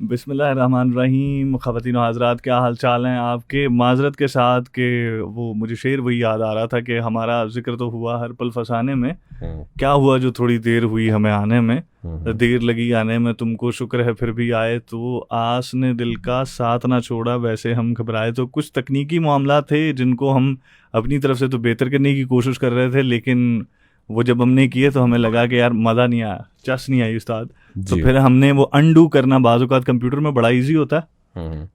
बिस्मिल्लाहिर्रहमानिर्रहीम। ख़वातीन व हज़रात, क्या हाल चाल हैं आपके? माज़रत के साथ कि वो मुझे शेर वही याद आ रहा था कि हमारा ज़िक्र तो हुआ हर पल फसाने में, क्या हुआ जो थोड़ी देर हुई हमें आने में, देर लगी आने में तुमको शुक्र है फिर भी आए, तो आस ने दिल का साथ ना छोड़ा वैसे हम घबराए। तो कुछ तकनीकी मामला थे जिनको हम अपनी तरफ से तो बेहतर करने की कोशिश कर रहे थे, लेकिन वो जब हमने किए तो हमें लगा कि यार मज़ा नहीं आया, चस नहीं आई उस्ताद। तो फिर हमने वो अनडू करना, बाज़ औक़ात कंप्यूटर में बड़ा इजी होता है,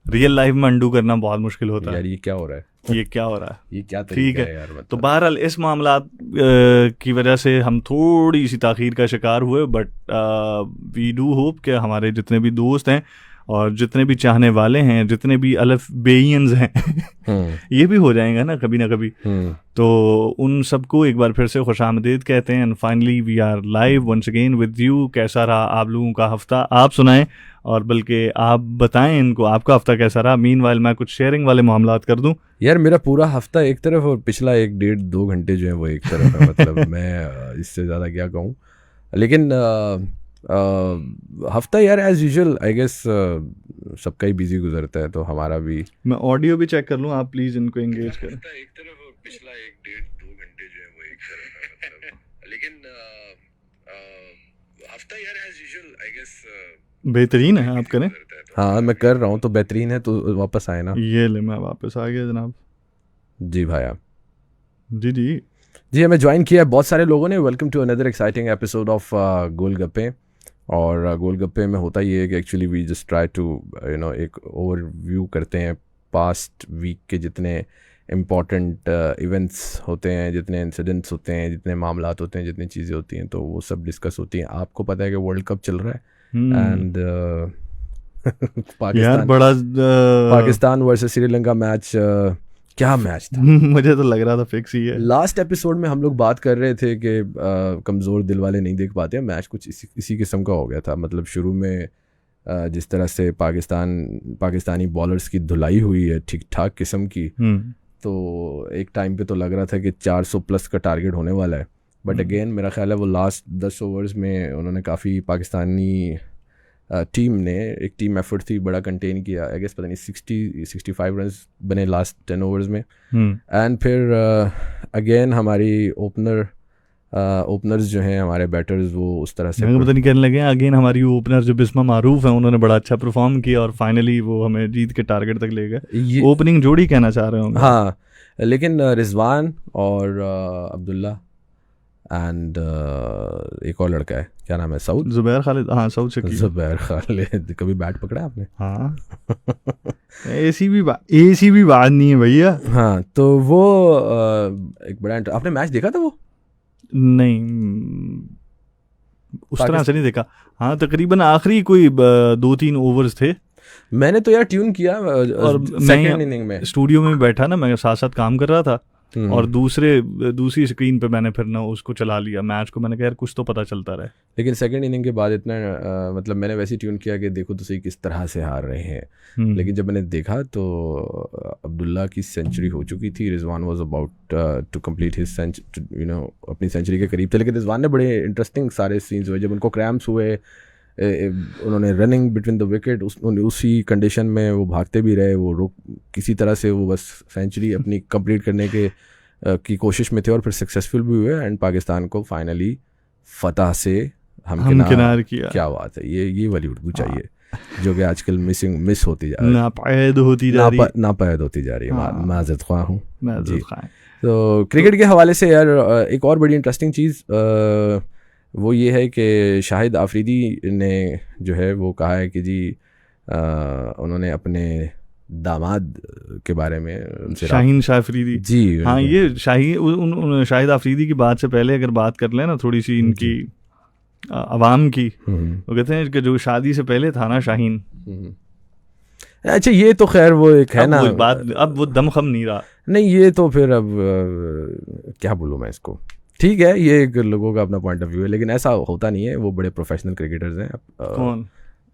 रियल लाइफ में अनडू करना बहुत मुश्किल होता है। यार ये क्या हो रहा है, ये क्या हो रहा है, ये क्या ठीक है है यार, मतलब। तो बहरहाल इस मामला की वजह से हम थोड़ी सी ताख़ीर का शिकार हुए, बट वी डू होप कि हमारे जितने भी दोस्त हैं और जितने भी चाहने वाले हैं, जितने भी अलफ बेइंस हैं ये भी हो जाएंगे ना कभी तो उन सबको एक बार फिर से खुशामदीद कहते हैं। And finally we are live once again with you. कैसा रहा आप लोगों का हफ्ता, आप सुनाएं, और बल्कि आप बताएं इनको आपका हफ्ता कैसा रहा। मीनवाइल मैं कुछ शेयरिंग वाले मामलात कर दूं। यार मेरा पूरा हफ्ता एक तरफ और पिछला 1-1.5-2 घंटे जो है वो एक तरफ है। मतलब मैं इससे ज़्यादा क्या कहूँ, लेकिन हफ्ता यार एज यूजुअल आई गेस सबका ही बिजी गुजरता है, तो हमारा भी। मैं ऑडियो भी चेक कर लूँ, आप प्लीज़ इनको एंगेज करें। एक तरफ और पिछला 1-1.5-2 घंटे जो है वो एक तरफ है, मतलब। लेकिन हफ्ता यार एज यूजुअल आई गेस बेहतरीन है, आप करें। हाँ मैं कर रहा हूँ, तो बेहतरीन है, तो वापस आए ना। ये ले मैं वापस आ गया जनाब। जी भाया, जी हमें ज्वाइन किया है बहुत सारे लोगों ने। Welcome to another exciting episode of Golgappe. और गोलगप्पे में होता ये है कि actually we just try to एक ओवरव्यू करते हैं पास्ट वीक के जितने इम्पॉर्टेंट इवेंट्स होते हैं, जितने इंसिडेंट्स होते हैं, जितने मामलात होते हैं, जितनी चीज़ें होती हैं, तो वो सब डिस्कस होती हैं। आपको पता है कि वर्ल्ड कप चल रहा है and Pakistan versus Sri Lanka match, क्या मैच था। मुझे तो लग रहा था फिक्स ही है। लास्ट एपिसोड में हम लोग बात कर रहे थे कि कमज़ोर दिल वाले नहीं देख पाते हैं। मैच कुछ इसी किस्म का हो गया था। मतलब शुरू में जिस तरह से पाकिस्तानी बॉलर्स की धुलाई हुई है ठीक ठाक किस्म की, तो एक टाइम पे तो लग रहा था कि 400 प्लस का टारगेट होने वाला है। बट अगेन मेरा ख्याल है वो लास्ट 10 ओवर्स में उन्होंने काफ़ी, पाकिस्तानी टीम ने, एक टीम एफर्ट थी, बड़ा कंटेन किया। आई गेस पता नहीं 60-65 रन बने लास्ट 10 ओवर्स में। एंड फिर अगेन हमारी ओपनर्स जो हैं, हमारे बैटर्स, वो उस तरह से पता नहीं कहने लगे अगेन हमारी ओपनर जो बिस्मा मारूफ है, उन्होंने बड़ा अच्छा परफॉर्म किया और फाइनली वो हमें जीत के टारगेट तक ले गए। ओपनिंग जोड़ी कहना चाह रहे होंगे। हाँ, लेकिन रिजवान और अब्दुल्ला एंड एक और लड़का है, क्या नाम है, सऊद, जुबैर खालिद। हाँ सऊद शकील, जुबैर खालिद। कभी बैट पकड़ा आपने? हाँ ऐसी भी बात नहीं है भैया। हाँ, तो वो एक बड़ा आपने मैच देखा था? वो नहीं, उस तरह से नहीं देखा। हाँ तकरीबन आखिरी कोई 2-3 ओवर्स थे। मैंने तो यार ट्यून किया और सेकंड इनिंग में स्टूडियो में बैठा ना, मैं साथ साथ काम कर रहा था और दूसरी स्क्रीन पे मैंने फिर ना उसको चला लिया मैच को। मैंने कहा यार कुछ तो पता चलता रहे। लेकिन सेकंड इनिंग के बाद इतना मतलब मैंने वैसे ट्यून किया कि देखो तो सही किस तरह से हार रहे हैं। लेकिन जब मैंने देखा तो अब्दुल्ला की सेंचुरी हो चुकी थी, Rizwan was about to complete his अपनी सेंचुरी के करीब थे। लेकिन रिजवान ने बड़े इंटरेस्टिंग सारे सीन्स हुए। जब उनको क्रैम्प्स हुए, उन्होंने रनिंग बिटवीन द विकेट, उसी कंडीशन में वो भागते भी रहे, वो किसी तरह से वो बस सेंचुरी अपनी कंप्लीट करने की कोशिश में थे और फिर सक्सेसफुल भी हुए। एंड पाकिस्तान को फाइनली फतह से हमकिनार किया। क्या बात है, ये वाली उर्दू चाहिए जो कि आजकल मिस होती जा रही है, नापायद होती जा रही है। माज़रत ख्वाह हूँ जी। तो क्रिकेट के हवाले से यार एक और बड़ी इंटरेस्टिंग चीज़ वो ये है कि शाहिद आफरीदी ने जो है वो कहा है कि जी उन्होंने अपने दामाद के बारे में उनसे, शाहीन आफरीदी जी। हाँ, ये शाहिद आफरीदी की बात से पहले अगर बात कर लें ना थोड़ी सी इनकी अवाम की, वो कहते हैं कि जो शादी से पहले था ना शाहीन। अच्छा, ये तो खैर वो एक है ना बात, अब वो दमखम नहीं रहा। नहीं, ये तो फिर अब क्या बोलूँ मैं इसको। ठीक है, ये एक लोगों का अपना पॉइंट ऑफ व्यू है, लेकिन ऐसा होता नहीं है। वो बड़े प्रोफेशनल क्रिकेटर्स हैं। कौन?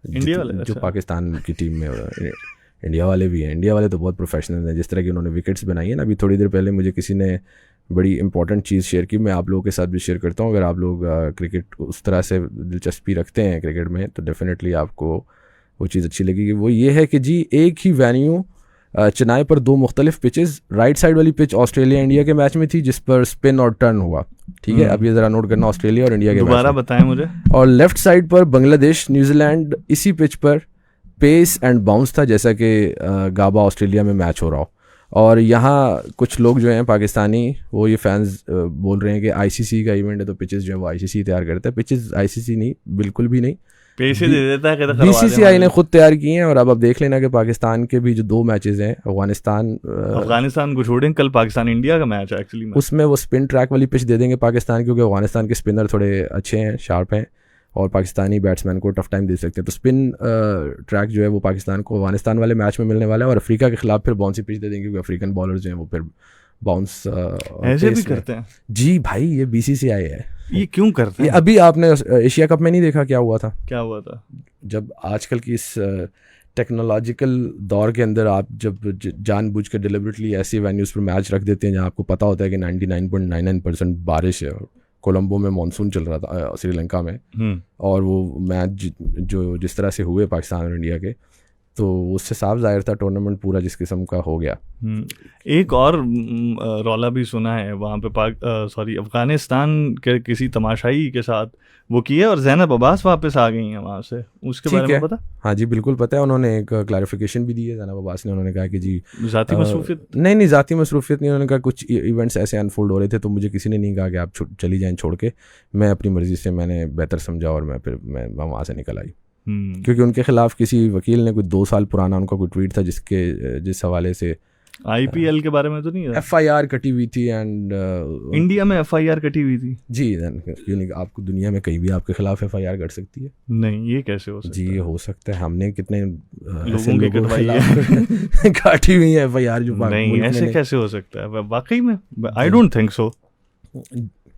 इंडिया वाले? जो पाकिस्तान की टीम में इंडिया वाले भी हैं। इंडिया वाले तो बहुत प्रोफेशनल हैं। जिस तरह की उन्होंने विकेट्स बनाई है ना, अभी थोड़ी देर पहले मुझे किसी ने बड़ी इंपॉर्टेंट चीज़ शेयर की, मैं आप लोगों के साथ भी शेयर करता हूँ। अगर आप लोग क्रिकेट उस तरह से दिलचस्पी रखते हैं क्रिकेट में, तो डेफिनेटली आपको वो चीज़ अच्छी लगी कि वो ये है कि जी एक ही वेन्यू चेन्नई पर 2 मुख्तलिफ पिचेस, राइट साइड वाली पिच ऑस्ट्रेलिया इंडिया के मैच में थी जिस पर स्पिन और टर्न हुआ, ठीक है, अब ये ज़रा नोट करना, ऑस्ट्रेलिया और इंडिया के दोबारा बताएं मुझे। और लेफ्ट साइड पर बांग्लादेश न्यूजीलैंड, इसी पिच पर पेस एंड बाउंस था जैसा कि गाबा ऑस्ट्रेलिया में मैच हो रहा हो। और यहाँ कुछ लोग जो हैं पाकिस्तानी, वो ये फैंस बोल रहे हैं कि आईसीसी का इवेंट है तो पिचेस जो है वो आईसीसी तैयार करता है। पिचेस आईसीसी नहीं, बिल्कुल भी नहीं, पैसे दे देता है, बीसीसीआई ने खुद तैयार किए हैं। और अब देख लेना कि पाकिस्तान के भी जो 2 मैचेस हैं, अफगानिस्तान को छोड़ें, कल पाकिस्तान इंडिया का मैच है एक्चुअली, उसमें वो स्पिन ट्रैक वाली पिच दे देंगे पाकिस्तान, क्योंकि अफगानिस्तान के स्पिनर थोड़े अच्छे हैं, शार्प हैं, और पाकिस्तानी बैट्समैन को टफ टाइम दे सकते हैं। तो स्पिन ट्रैक जो है वो पाकिस्तान को अफगानिस्तान वाले मैच में मिलने वाला है। और अफ्रीका के खिलाफ फिर बाउंसी पिच दे देंगे, क्योंकि अफ्रीकन बॉलर जो हैं वो फिर बाउंस ऐसे भी करते हैं। जी भाई, ये बीसीसीआई है। ये क्यों करते हैं? ये अभी आपने एशिया कप में नहीं देखा क्या हुआ था? क्या हुआ था? जब आजकल की इस टेक्नोलॉजिकल दौर के अंदर आप जब जानबूझ के डिलिबरेटली ऐसे वेन्यूज़ पर मैच रख देते हैं जहाँ आपको पता होता है कि 99.99% बारिश है, और कोलंबो में मानसून चल रहा था श्रीलंका में, और वो मैच जो जिस तरह से हुए पाकिस्तान और इंडिया के, तो उससे साफ जाहिर था टूर्नामेंट पूरा जिस किस्म का हो गया। एक और रौला भी सुना है वहाँ पे अफगानिस्तान के किसी तमाशाई के साथ वो किया, और ज़ैनब अब्बास वापस आ गई हैं वहाँ से, उसके बारे में पता? हाँ जी, बिल्कुल पता है। उन्होंने एक क्लैरिफिकेशन भी दी है ज़ैनब अब्बास ने। उन्होंने कहा कि जी ज़ाती मसरूफियत नहीं, ज़ाती मसरूफियत नहीं। उन्होंने कहा कुछ इवेंट्स ऐसे अनफोल्ड हो रहे थे तो मुझे किसी ने नहीं कहा कि आप चली जाएँ छोड़ के, मैं अपनी मर्ज़ी से मैंने बेहतर समझा और मैं वहाँ से निकल आई। क्योंकि उनके खिलाफ किसी वकील ने कुछ 2 साल पुराना उनका कोई ट्वीट था जिस हवाले से आईपीएल के बारे में तो नहीं, एफआईआर कटी हुई थी, एंड इंडिया में एफआईआर कटी हुई थी जी। आपको दुनिया में कहीं भी आपके खिलाफ एफआईआर कट सकती है? नहीं, ये कैसे हो सकता है? जी, ये हो सकता है। हमने कितने लोगों के खिलाफ काटी हुई है एफआईआर जो नहीं, ऐसे कैसे हो सकता है वाकई में? आई डोंट थिंक सो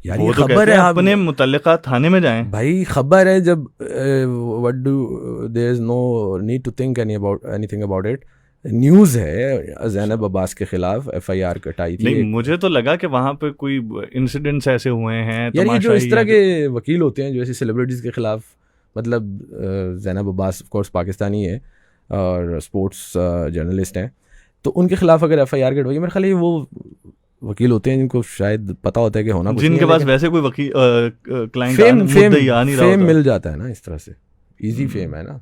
यार। ये खबर है, अपने मुतल्लिका थाने में जाएं भाई, खबर है। जब what do there is no need to think anything about it. News है ज़ैनब अब्बास के खिलाफ एफआईआर कटाई थी। नहीं, मुझे तो लगा कि वहाँ पे कोई इंसिडेंट्स ऐसे हुए हैं। यार ये जो इस तरह के वकील होते हैं जो ऐसे सेलिब्रिटीज़ के खिलाफ, मतलब ज़ैनब अब्बास ऑफ कोर्स पाकिस्तानी है और स्पोर्ट्स जर्नलिस्ट हैं, तो उनके खिलाफ अगर एफआईआर कटवाई, मेरे ख्याल वो वकील होते हैं जिनको शायद पता होता है कि होना कुछ नहीं है, जिनके पास वैसे कोई वकील क्लाइंट फेम मिल जाता है ना, इस तरह से इजी फेम है ना।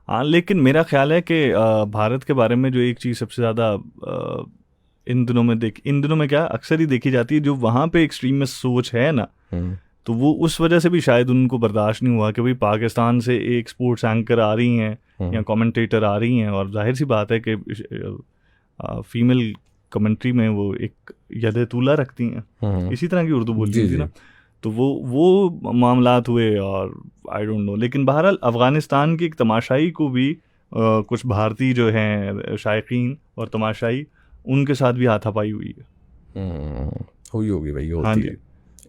हाँ, लेकिन मेरा ख्याल है कि भारत के बारे में जो एक चीज़ सबसे ज़्यादा इन दिनों में क्या अक्सर ही देखी जाती है, जो वहाँ पे एक्सट्रीमिस्ट सोच है ना, तो वो उस वजह से भी शायद उनको बर्दाश्त नहीं हुआ कि भाई पाकिस्तान से एक स्पोर्ट्स एंकर आ रही हैं या कमेंटेटर आ रही हैं, और जाहिर सी बात है कि फीमेल कमेंट्री में वो एक यद तूला रखती हैं, इसी तरह की उर्दू बोलती थी ना, तो वो मामलात हुए। और आई डोंट नो, लेकिन बहरहाल अफ़गानिस्तान की एक तमाशाई को भी कुछ भारतीय जो हैं शायकीन और तमाशाई, उनके साथ भी हाथापाई हुई है। हुई होगी भाई, होती है।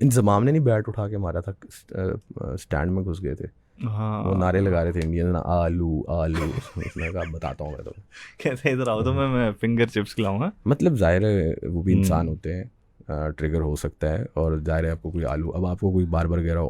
इंतज़ाम ने नहीं बैट उठा के मारा था, स्टैंड में घुस गए थे। हाँ, वो नारे लगा रहे थे इंडियन ना, आलू आलू। उसने कहा बताता हूँ मैं तो कैसे इधर आओ तो मैं फिंगर चिप्स खिलाऊंगा। मतलब जाहिर है वो भी इंसान होते हैं, ट्रिगर हो सकता है। और जाहिर है आपको कोई आलू, अब आपको कोई बार गिरा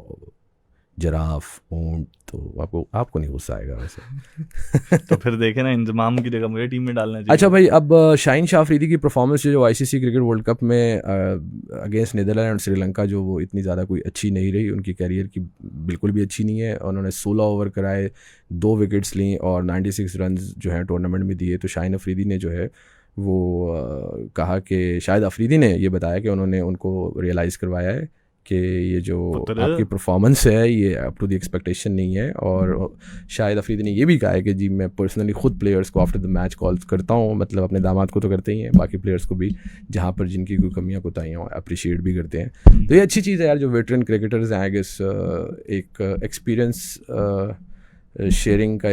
जराफ ऊंट, तो आपको नहीं गुस्सा आएगा वैसे। तो फिर देखे ना, इंतजाम की जगह मुझे टीम में डालना चाहिए। अच्छा भाई, अब शाहीन शाह अफरीदी की परफॉर्मेंस जो आईसीसी क्रिकेट वर्ल्ड कप में अगेंस्ट नीदरलैंड और श्रीलंका, जो वो इतनी ज़्यादा कोई अच्छी नहीं रही, उनकी कैरियर की बिल्कुल भी अच्छी नहीं है। उन्होंने 16 ओवर कराए, 2 विकेट्स ली और 96 रन जो हैं टूर्नामेंट में दिए। तो शाहीन अफरीदी ने जो है वो कहा कि शायद अफरीदी ने ये बताया कि उन्होंने उनको रियलाइज़ करवाया है कि ये जो आपकी परफॉर्मेंस है ये अप टू द एक्सपेक्टेशन नहीं है। और शायद अफरीदी ने ये भी कहा है कि जी मैं पर्सनली ख़ुद प्लेयर्स को आफ्टर द मैच कॉल्स करता हूँ, मतलब अपने दामाद को तो करते ही हैं, बाकी प्लेयर्स को भी जहाँ पर जिनकी कोई कमियाँ कोताहियाँ हों अप्रिशिएट भी करते हैं। तो ये अच्छी चीज़ है यार, जो वेटरन क्रिकेटर्स हैं, आई गेस एक एक्सपीरियंस शेयरिंग का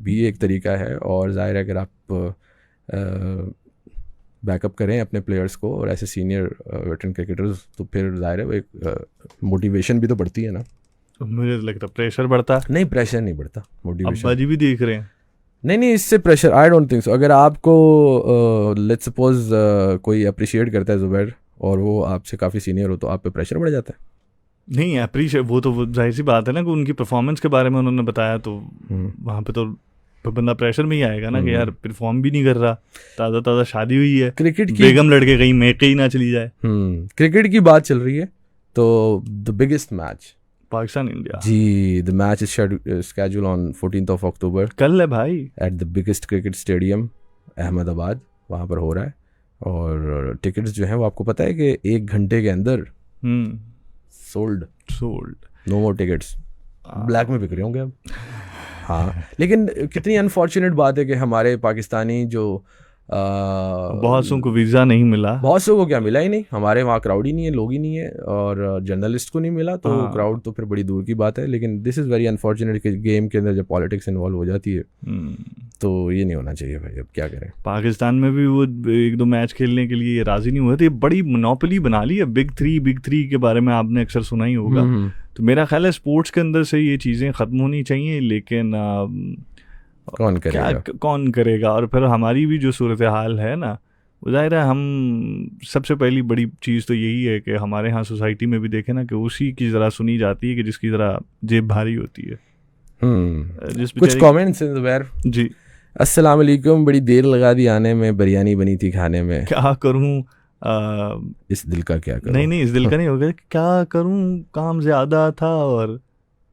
भी एक तरीका है। और ज़ाहिर है अगर आप बैकअप करें अपने प्लेयर्स को और ऐसे सीनियर वेटरन क्रिकेटर्स, तो फिर ज़ाहिर है वो एक मोटिवेशन भी तो बढ़ती है ना। मुझे लगता है प्रेशर बढ़ता है। नहीं, प्रेशर नहीं बढ़ता, मोटिवेशन। अब्बा जी भी देख रहे हैं। नहीं, इससे pressure I don't think so. अगर आपको लेट्स सपोज कोई अप्रिशिएट करता है ज़ुबैर और वो आपसे काफ़ी सीनियर हो, तो आप पे प्रेशर बढ़ जाता है। नहीं, अप्रिशिएट वो तो जाहिर सी बात है ना कि उनकी परफॉर्मेंस के बारे में उन्होंने बताया, तो वहाँ पे तो तो बंदा प्रेशर में ही आएगा ना कि यार परफॉर्म भी नहीं कर रहा, ताज़ा शादी हुई है, क्रिकेट की बेगम लड़के कहीं मैके ही ना चली जाए। क्रिकेट की बात चल रही है तो the biggest match Pakistan India जी, the match is scheduled on 14th of October, कल है भाई, at the biggest cricket stadium Ahmedabad, वहाँ पर हो रहा है। और टिकट्स जो हैं वो आपको पता है कि 1 घंटे के अंदर सोल्ड, नो मोर टिकट्स, ब्लैक में बिक रहे होंगे अब। हाँ, लेकिन कितनी अनफॉर्चुनेट बात है कि हमारे पाकिस्तानी जो बहुत सौ को वीज़ा नहीं मिला, बहुत सौ को क्या मिला ही नहीं, हमारे वहाँ क्राउड ही नहीं है, लोग ही नहीं है, और जर्नलिस्ट को नहीं मिला तो क्राउड तो फिर बड़ी दूर की बात है। लेकिन दिस इज़ वेरी अनफॉर्चुनेट कि गेम के अंदर जब पॉलिटिक्स इन्वॉल्व हो जाती है तो ये नहीं होना चाहिए भाई। अब क्या करें, पाकिस्तान में भी वो 1-2 मैच खेलने के लिए राज़ी नहीं हुए थे, बड़ी मोनोपोली बना ली है। बिग थ्री के बारे में आपने अक्सर सुना ही होगा। तो मेरा ख्याल है स्पोर्ट्स के अंदर से ये चीज़ें ख़त्म होनी चाहिए, लेकिन कौन करेगा। और फिर हमारी भी जो सूरत हाल है ना, ज़ाहिर है हम सबसे पहली बड़ी चीज़ तो यही है कि हमारे यहाँ सोसाइटी में भी देखें ना कि उसी की ज़रा सुनी जाती है कि जिसकी ज़रा जेब भारी होती है। कुछ कमेंट्स इन ज़ुबैर जी, अस्सलाम वालेकुम, बड़ी देर लगा दी आने में, बिरयानी बनी थी खाने में, क्या करूँ, इस दिल का क्या करूँ। नहीं इस दिल का नहीं होगा, क्या करूँ, काम ज़्यादा था और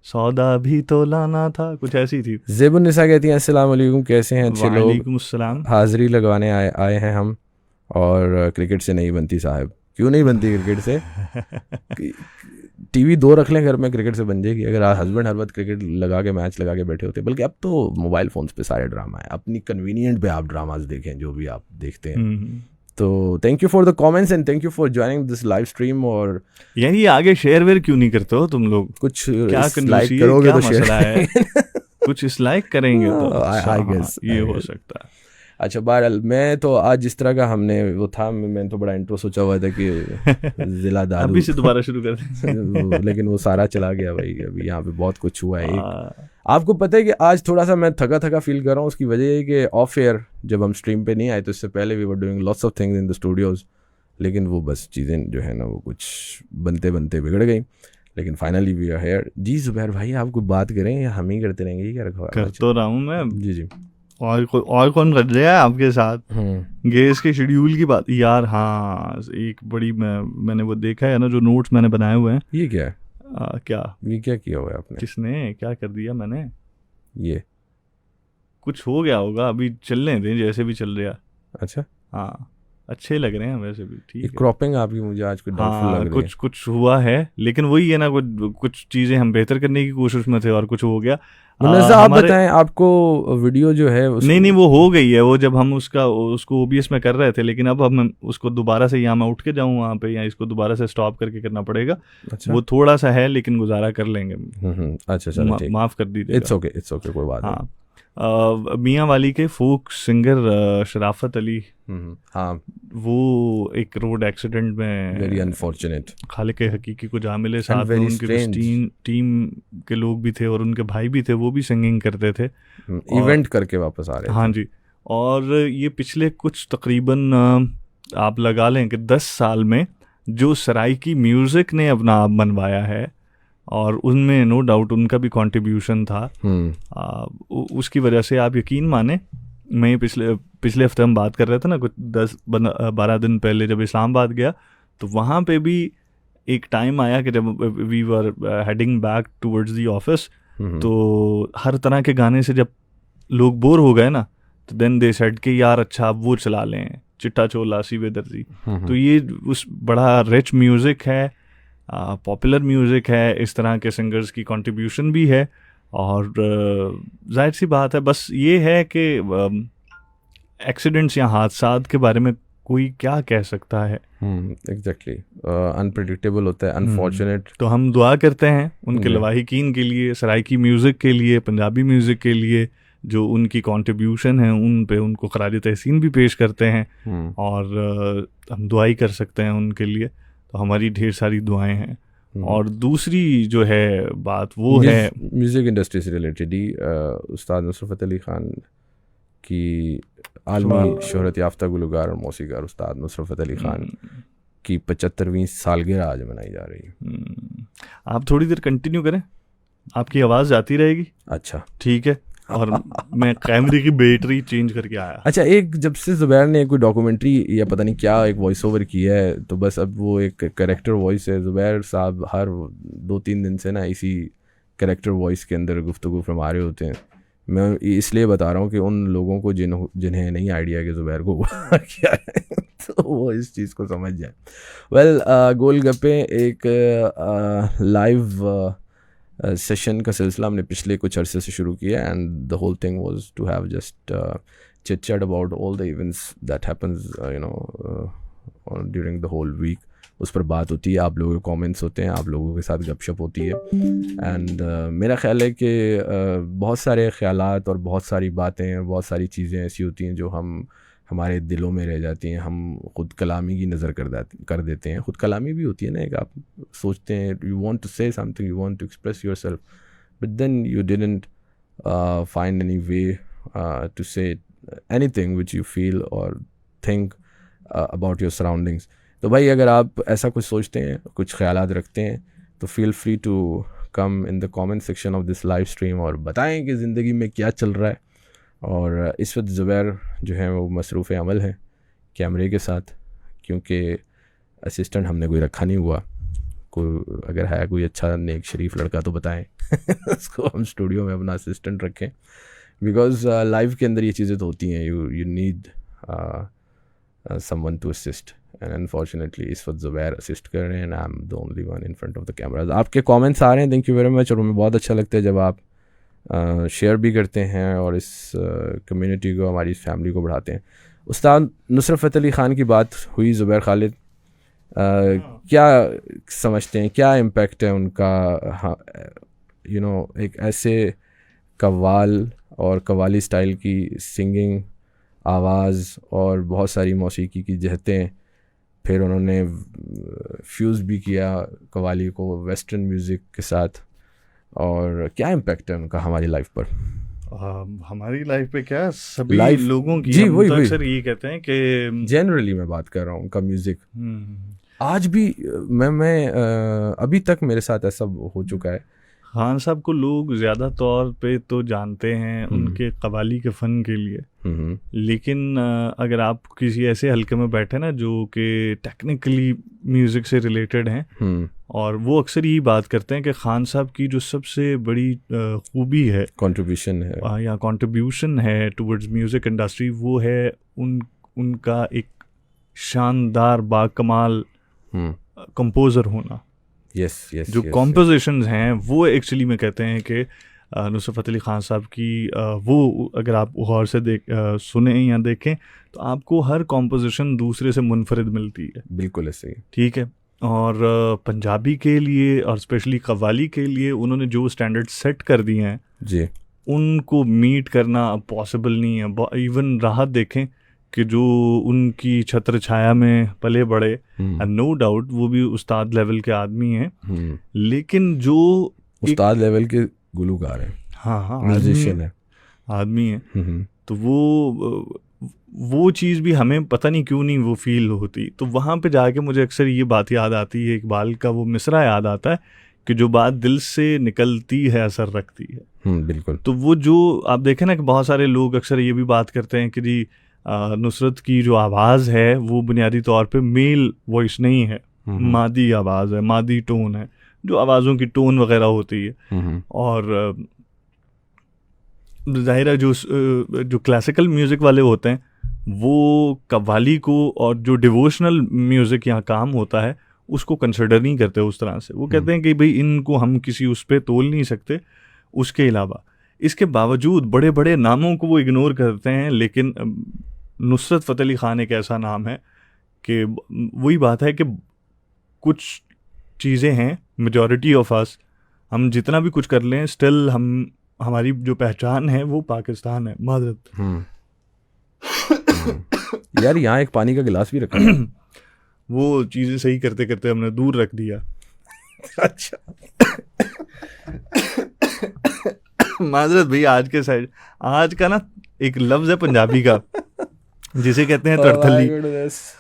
सौदा भी तो लाना था, कुछ ऐसी थी। ज़ेबुन्निसा कहती हैं अस्सलाम वालेकुम, कैसे हैं अच्छे लोग, वालेकुम अस्सलाम, हाज़िरी लगवाने आए हैं हम, और क्रिकेट से नहीं बनती साहब। क्यों नहीं बनती क्रिकेट से? टीवी 2 रख लें घर में, क्रिकेट से बन जाएगी। अगर हस्बैंड हर वक्त क्रिकेट लगा के मैच लगा के बैठे होते, बल्कि अब तो मोबाइल फ़ोन्स पे सारे ड्रामा है, अपनी कन्वीनियंट पे आप ड्रामाज देखें जो भी आप देखते हैं। तो thank you for the comments and thank you for joining this live stream. और यही आगे शेयर वेयर क्यों नहीं करते हो तुम लोग? कुछ क्या लाइक करोगे तो शेयर है कुछ इस लाइक करेंगे तो आई गेस ये हो सकता है। अच्छा, बहरहाल मैं तो आज जिस तरह का हमने वो था, मैंने तो बड़ा इंट्रो सोचा हुआ था कि जिला दादू अभी से दोबारा शुरू कर दें लेकिन वो सारा चला गया भाई। अभी यहाँ पे बहुत कुछ हुआ है। आपको पता है कि आज थोड़ा सा मैं थका फील कर रहा हूँ। उसकी वजह है कि ऑफ एयर जब हम स्ट्रीम पे नहीं आए तो इससे पहले we were doing lots of things in the studios, लेकिन वो बस चीज़ें जो है ना वो कुछ बनते बिगड़ गई। लेकिन फाइनली वी आर हियर। जी ज़ुबैर भाई, आप कोई बात करें या हम ही करते रहेंगे? क्या रखा कर तो रहा हूँ मैं। जी और कौन कर रहा है आपके साथ? गेस के शेड्यूल की बात यार। हाँ, एक बड़ी मैंने वो देखा है ना, जो नोट्स मैंने बनाए हुए हैं। ये क्या है? क्या ये क्या किया हुआ है आपने? किसने क्या कर दिया? मैंने ये कुछ हो गया होगा, अभी चलने दें जैसे भी चल रहा। अच्छा, हाँ, अच्छे लग रहे हैं वैसे भी, ठीक है। क्रॉपिंग आपकी मुझे आज कुछ डाउटफुल लग रही है। कुछ हुआ है, लेकिन वही है ना, कुछ चीज़ें हम बेहतर करने की कोशिश में थे और कुछ हो गया। आप बताएं, आपको वीडियो जो है नहीं वो हो गई है। वो जब हम उसको OBS में कर रहे थे, लेकिन अब हम उसको दोबारा से, यहाँ मैं उठ के जाऊँ वहाँ पे या इसको दोबारा से स्टॉप करके करना पड़ेगा। अच्छा। वो थोड़ा सा है लेकिन गुजारा कर लेंगे। अच्छा चलो, माफ़ कर दीजिए। इट्स ओके कोई बात नहीं। मियाँ वाली के फोक सिंगर शराफत अली, हाँ, वो एक रोड एक्सीडेंट में, वेरी अनफॉर्चुनेट, खालिक हकीकी को जा मिले। साथ में उनके टीम के लोग भी थे और उनके भाई भी थे, वो भी सिंगिंग करते थे, इवेंट करके वापस आ रहे थे। हाँ जी। और ये पिछले कुछ तकरीबन आप लगा लें कि 10 साल में जो सराइकी म्यूज़िक ने अपना आप बनवाया है, और उनमें नो डाउट उनका भी कंट्रीब्यूशन था। उसकी वजह से आप यकीन माने, मैं पिछले हफ्ते हम बात कर रहे थे ना, कुछ 10-12 दिन पहले जब इस्लामाबाद गया, तो वहाँ पे भी एक टाइम आया कि जब we were heading back towards the office, तो हर तरह के गाने से जब लोग बोर हो गए ना, तो देन दे सेड कि यार अच्छा अब वो चला लें, चिट्टा चोला सीवे दर्जी। तो ये उस बड़ा रिच म्यूज़िक है, पॉपुलर म्यूज़िक है, इस तरह के सिंगर्स की कंट्रीब्यूशन भी है। और जाहिर सी बात है, बस ये है कि एक्सीडेंट्स या हादसात के बारे में कोई क्या कह सकता है। एग्जैक्टली, अनप्रेडिक्टेबल होता है, अनफॉर्चुनेट। तो हम दुआ करते हैं उनके लवाहिकीन के लिए, सराइकी म्यूज़िक के लिए, पंजाबी म्यूज़िक के लिए, जो उनकी कंट्रीब्यूशन है उन पे उनको खराज तहसीन भी पेश करते हैं। और हम दुआ ही कर सकते हैं उनके लिए, तो हमारी ढेर सारी दुआएं हैं। और दूसरी जो है बात वो है म्यूज़िक इंडस्ट्री से रिलेटेड ही, उस्ताद नुसरत अली ख़ान की आलमी शोहरत याफ्ता गुलकार और मौसीकार उस्ताद नुसरत अली ख़ान की 75वीं सालगिरह आज मनाई जा रही है। आप थोड़ी देर कंटिन्यू करें, आपकी आवाज़ जाती रहेगी। अच्छा ठीक है। और मैं कैमरे की बैटरी चेंज करके आया। अच्छा, एक जब से ज़ुबैर ने कोई डॉक्यूमेंट्री या पता नहीं क्या एक वॉइस ओवर किया है, तो बस अब वो एक कैरेक्टर वॉइस है। ज़ुबैर साहब हर 2-3 दिन से ना इसी कैरेक्टर वॉइस के अंदर गुफ्तगू फरमा रहे होते हैं। मैं इसलिए बता रहा हूँ कि उन लोगों को जिन्हें नहीं आइडिया कि ज़ुबैर को क्या है तो वो इस चीज़ को समझ जाए। वेल, गोलगप्पे एक लाइव सेशन का सिलसिला हमने पिछले कुछ अरसे से शुरू किया, and the whole thing was to have just chit chat about all the events that happens during the whole week. उस पर बात होती है, आप लोगों के कमेंट्स होते हैं, आप लोगों के साथ गपशप होती है। एंड मेरा ख्याल है कि बहुत सारे ख्यालात और बहुत सारी बातें और बहुत सारी चीज़ें ऐसी होती हैं जो हमारे दिलों में रह जाती हैं। हम ख़ुद कलामी की नज़र कर देते हैं। ख़ुद कलामी भी होती है ना, एक आप सोचते हैं you want to say something, you want to express yourself, but then you didn't find any way to say anything which you feel और थिंक अबाउट योर सराउंडिंग्स। तो भाई, अगर आप ऐसा कुछ सोचते हैं, कुछ ख्यालात रखते हैं, तो feel free to come in the comment section of this live stream और बताएं कि ज़िंदगी में क्या चल रहा है। और इस वक्त ज़ुबैर जो है वो मसरूफ़ अमल है कैमरे के साथ, क्योंकि असिस्टेंट हमने कोई रखा नहीं हुआ। कोई अगर है कोई अच्छा नेक शरीफ लड़का तो बताएं उसको हम स्टूडियो में अपना असिस्टेंट रखें, बिकॉज लाइव के अंदर ये चीज़ें तो होती हैं, you need someone to assist, and unfortunately इस वक्त ज़ुबैर असिस्ट कर रहे हैं and I am the only one in front of the cameras. आपके कमेंट्स आ रहे हैं, थैंक यू वेरी मच। और हमें बहुत अच्छा लगता है जब आप शेयर भी करते हैं और इस कम्युनिटी को, हमारी फैमिली को बढ़ाते हैं। उस्ताद नुसरत फ़तेह अली ख़ान की बात हुई, ज़ुबैर खालिद क्या समझते हैं, क्या इम्पेक्ट है उनका, एक ऐसे कव्वाल और कव्वाली स्टाइल की सिंगिंग आवाज़ और बहुत सारी मौसीकी की जहतें, फिर उन्होंने फ्यूज़ भी किया कव्वाली को वेस्टर्न म्यूज़िक के साथ, और क्या इम्पैक्ट है उनका हमारी लाइफ पर? हमारी लाइफ पे क्या, सभी लोगों की, जी वही अक्सर ये कहते हैं कि जनरली मैं बात कर रहा हूँ उनका म्यूज़िक। आज भी मैं अभी तक मेरे साथ ऐसा हो चुका है। खान साहब को लोग ज़्यादा तौर पे तो जानते हैं उनके कव्वाली के फ़न के लिए, लेकिन अगर आप किसी ऐसे हल्के में बैठे ना जो कि टेक्निकली म्यूज़िक से रिलेटेड हैं, और वो अक्सर यही बात करते हैं कि खान साहब की जो सबसे बड़ी खूबी है, कंट्रीब्यूशन है टुवर्ड्स म्यूज़िक इंडस्ट्री, वो है उनका एक शानदार बाकमाल कंपोज़र होना। जो कॉम्पोजिशंस हैं वो एक्चुअली में कहते हैं कि नुसरत फ़तेह अली ख़ान साहब की वो अगर आप गौर से सुने या देखें तो आपको हर कॉम्पोजिशन दूसरे से मुनफरिद मिलती है। बिल्कुल ऐसे ही, ठीक है। और पंजाबी के लिए और स्पेशली कव्वाली के लिए उन्होंने जो स्टैंडर्ड सेट कर दिए हैं जी, उनको मीट करना पॉसिबल नहीं है। इवन राहत देखें कि जो उनकी छत्र छाया में पले बड़े, नो डाउट वो भी उस्ताद लेवल के आदमी हैं, लेकिन जो उस्ताद लेवल के गुलूकार हैं, हाँ म्यूजिशियन है, आदमी है, तो वो चीज़ भी हमें पता नहीं क्यों नहीं वो फील होती। तो वहाँ पे जाके मुझे अक्सर ये बात याद आती है, इकबाल का वो मिसरा याद आता है कि जो बात दिल से निकलती है असर रखती है। बिल्कुल। तो वो जो आप देखें ना कि बहुत सारे लोग अक्सर ये भी बात करते हैं कि जी नुसरत की जो आवाज़ है वो बुनियादी तौर पे मेल वॉइस नहीं है, मादी आवाज़ है, मादी टोन है, जो आवाज़ों की टोन वगैरह होती है। और ज़ाहिर है जो क्लासिकल म्यूज़िक वाले होते हैं वो कव्वाली को और जो डिवोशनल म्यूज़िक यहाँ काम होता है उसको कंसिडर नहीं करते उस तरह से। वो कहते हैं कि भाई इनको हम किसी उस पर तोल नहीं सकते। उसके अलावा इसके बावजूद बड़े बड़े नामों को वो इग्नोर करते हैं, लेकिन नुसरत फ़तेह अली ख़ान एक ऐसा नाम है कि वही बात है कि कुछ चीज़ें हैं, मेजॉरिटी ऑफ अस, हम जितना भी कुछ कर लें स्टिल हमारी जो पहचान है वो पाकिस्तान है। मादरत यार यहाँ एक पानी का गिलास भी रखा वो चीज़ें सही करते करते हमने दूर रख दिया। अच्छा माजरत भाई, आज का ना एक लफ्ज़ है पंजाबी का जिसे कहते हैं तरथली।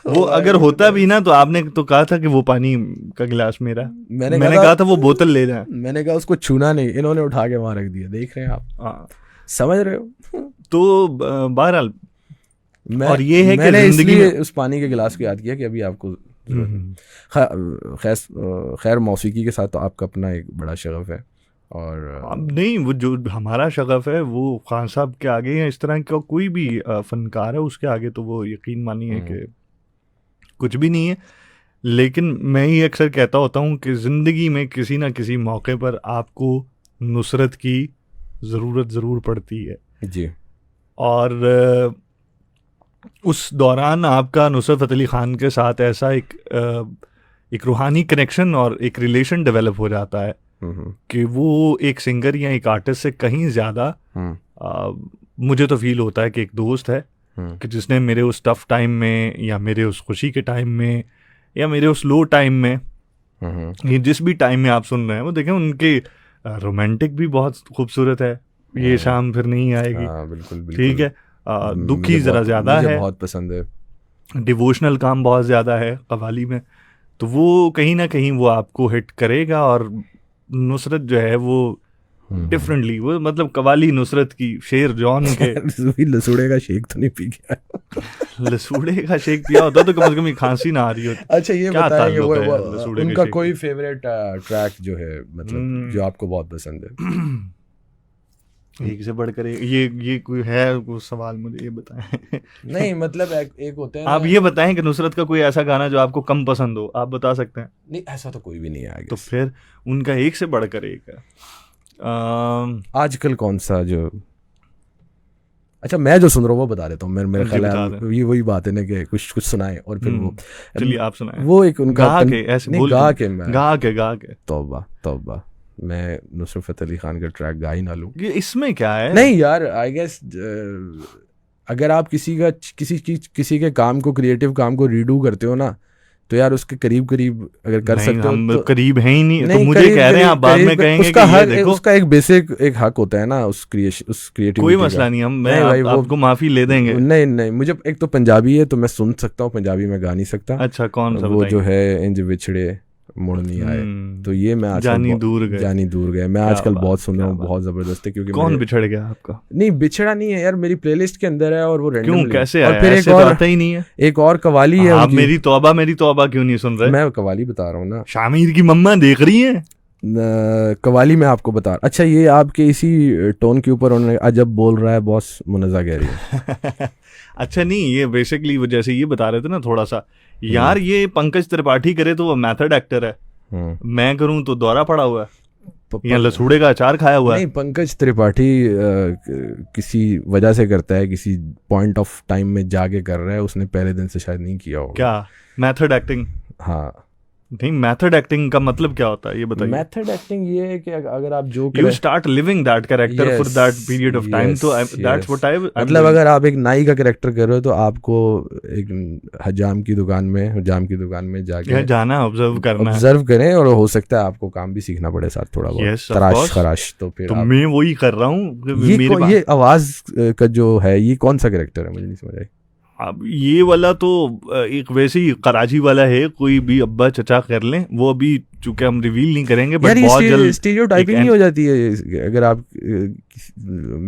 वो अगर होता भी ना तो आपने तो कहा था कि वो पानी का गिलास मेरा, मैंने कहा था वो बोतल ले जाए, मैंने कहा उसको छूना नहीं, इन्होंने उठा के वहाँ रख दिया। देख रहे हैं आप। हाँ, समझ रहे हो? तो बहरहाल और ये है मैंने कि जिंदगी में उस पानी के गिलास को याद किया कि अभी आपको खैर मौसीकी के साथ तो आपका अपना एक बड़ा शगफ है। और अब नहीं, वो जो हमारा शगफ है वो खान साहब के आगे, या इस तरह का कोई भी फनकार है उसके आगे, तो वो यकीन मानिए कि कुछ भी नहीं है। लेकिन मैं ही अक्सर कहता होता हूँ कि ज़िंदगी में किसी ना किसी मौके पर आपको नुसरत की ज़रूरत ज़रूर पड़ती है जी। और उस दौरान आपका नुसरत फ़तेह अली ख़ान के साथ ऐसा एक रूहानी कनेक्शन और एक रिलेशन डेवलप हो जाता है कि वो एक सिंगर या एक आर्टिस्ट से कहीं ज़्यादा मुझे तो फील होता है कि एक दोस्त है कि जिसने मेरे उस टफ टाइम में, या मेरे उस खुशी के टाइम में, या मेरे उस लो टाइम में, ये जिस भी टाइम में आप सुन रहे हैं, वो देखें उनके रोमांटिक भी बहुत खूबसूरत है, ये शाम फिर नहीं आएगी, बिल्कुल बिल्कुल ठीक है, दुखी ज़रा ज़्यादा है, बहुत पसंद है, डिवोशनल काम बहुत ज़्यादा है कव्वाली में, तो वो कहीं ना कहीं वो आपको हिट करेगा। और नुसरत जो है वो डिफरेंटली, वो मतलब कवाली नुसरत की, शेर जॉन के लसूड़े का शेक तो नहीं पी गया? लसूड़े का शेक पिया होता तो कम से कम खांसी ना आ रही होती। अच्छा ये बताएंगे वो उनका कोई फेवरेट ट्रैक जो है, मतलब जो आपको बहुत पसंद है? एक से बढ़कर ये कोई है वो सवाल, मुझे ये बताएं। नहीं मतलब एक होते हैं, आप ये बताएं कि नुसरत का कोई ऐसा गाना जो आपको कम पसंद हो, आप बता सकते हैं? नहीं ऐसा तो कोई भी नहीं है। तो फिर उनका एक से बढ़कर एक है। आजकल कौन सा जो, अच्छा मैं जो सुन रहा हूँ वो बता देता हूँ। मेरे ख्याल है ये वही बात है ना कि कुछ सुनाए और फिर वो, चलिए आप सुनाए। वो एक उनका गा के तौबा तौबा, मैं नुसरत फ़तेह अली ख़ान का ट्रैक गा ही ना लूँ। इसमें क्या है? नहीं यार, आई गेस अगर आप किसी के काम को, क्रिएटिव काम को रीडू करते हो ना, तो यार उसके करीब अगर कर सकते हो, हम तो करीब है ही नहीं, तो मुझे कह रहे हैं, आप बाद में कहेंगे उसका देखो, उसका एक बेसिक एक हक होता है ना उस क्रिएटिविटी। कोई मसला नहीं, मैं आपको माफी ले देंगे। नहीं मुझे एक तो पंजाबी है तो मैं सुन सकता हूँ, पंजाबी में गा नहीं सकता। अच्छा कौन सा? वो जो है इंज विछड़े मुड़ नहीं आए, तो ये मैं आजकल जानी दूर गए मैं आजकल बहुत सुन रहा हूँ, बहुत जबरदस्त है। क्योंकि कौन बिछड़ गया आपका? नहीं बिछड़ा नहीं है यार, मेरी प्लेलिस्ट के अंदर है और वो क्यों, कैसे आया? और फिर एक और आता ही नहीं है, एक और कवाली है। आप मेरी तौबा क्यों नहीं सुन रहे? मैं कवाली बता रहा हूँ ना, शामिर की मम्मा देख रही है कवाली में आपको बता। अच्छा ये आपके इसी टोन के ऊपर उन्होंने अजब बोल रहा है बॉस, मुनज़्ज़ा कह रही है। अच्छा नहीं, ये बेसिकली वो जैसे ये बता रहे थे ना थोड़ा सा, यार ये पंकज त्रिपाठी करे तो वो मेथड एक्टर है, मैं करूं तो दौरा पड़ा हुआ है, या लसूड़े का अचार खाया हुआ है। नहीं, पंकज त्रिपाठी किसी वजह से करता है, किसी पॉइंट ऑफ टाइम में जाके कर रहा है, उसने पहले दिन से शायद नहीं किया होगा। क्या मेथड एक्टिंग? हाँ नहीं, मेथड एक्टिंग का मतलब क्या होता है ये बताइए। मेथड एक्टिंग ये है कि अगर आप जो you start living that character for that period of time, तो दैट्स व्हाट आई मतलब अगर आप एक नाई का कैरेक्टर कर रहे हो तो आपको एक हजाम की दुकान में जाके जाना, ऑब्जर्व करें, और हो सकता है आपको काम भी सीखना पड़े साथ थोड़ा बहुत, तराश खराश। तो फिर मैं वही कर रहा हूँ। ये आवाज का जो है ये कौन सा कैरेक्टर है, मुझे नहीं समझ आई। अब ये वाला तो एक वैसे ही कराची वाला है, कोई भी अब्बा चचा कर लें, वो अभी चूंकि हम रिवील नहीं करेंगे, बट बहुत जल्द स्टीरियोटाइपिंग नहीं हो जाती है अगर आप,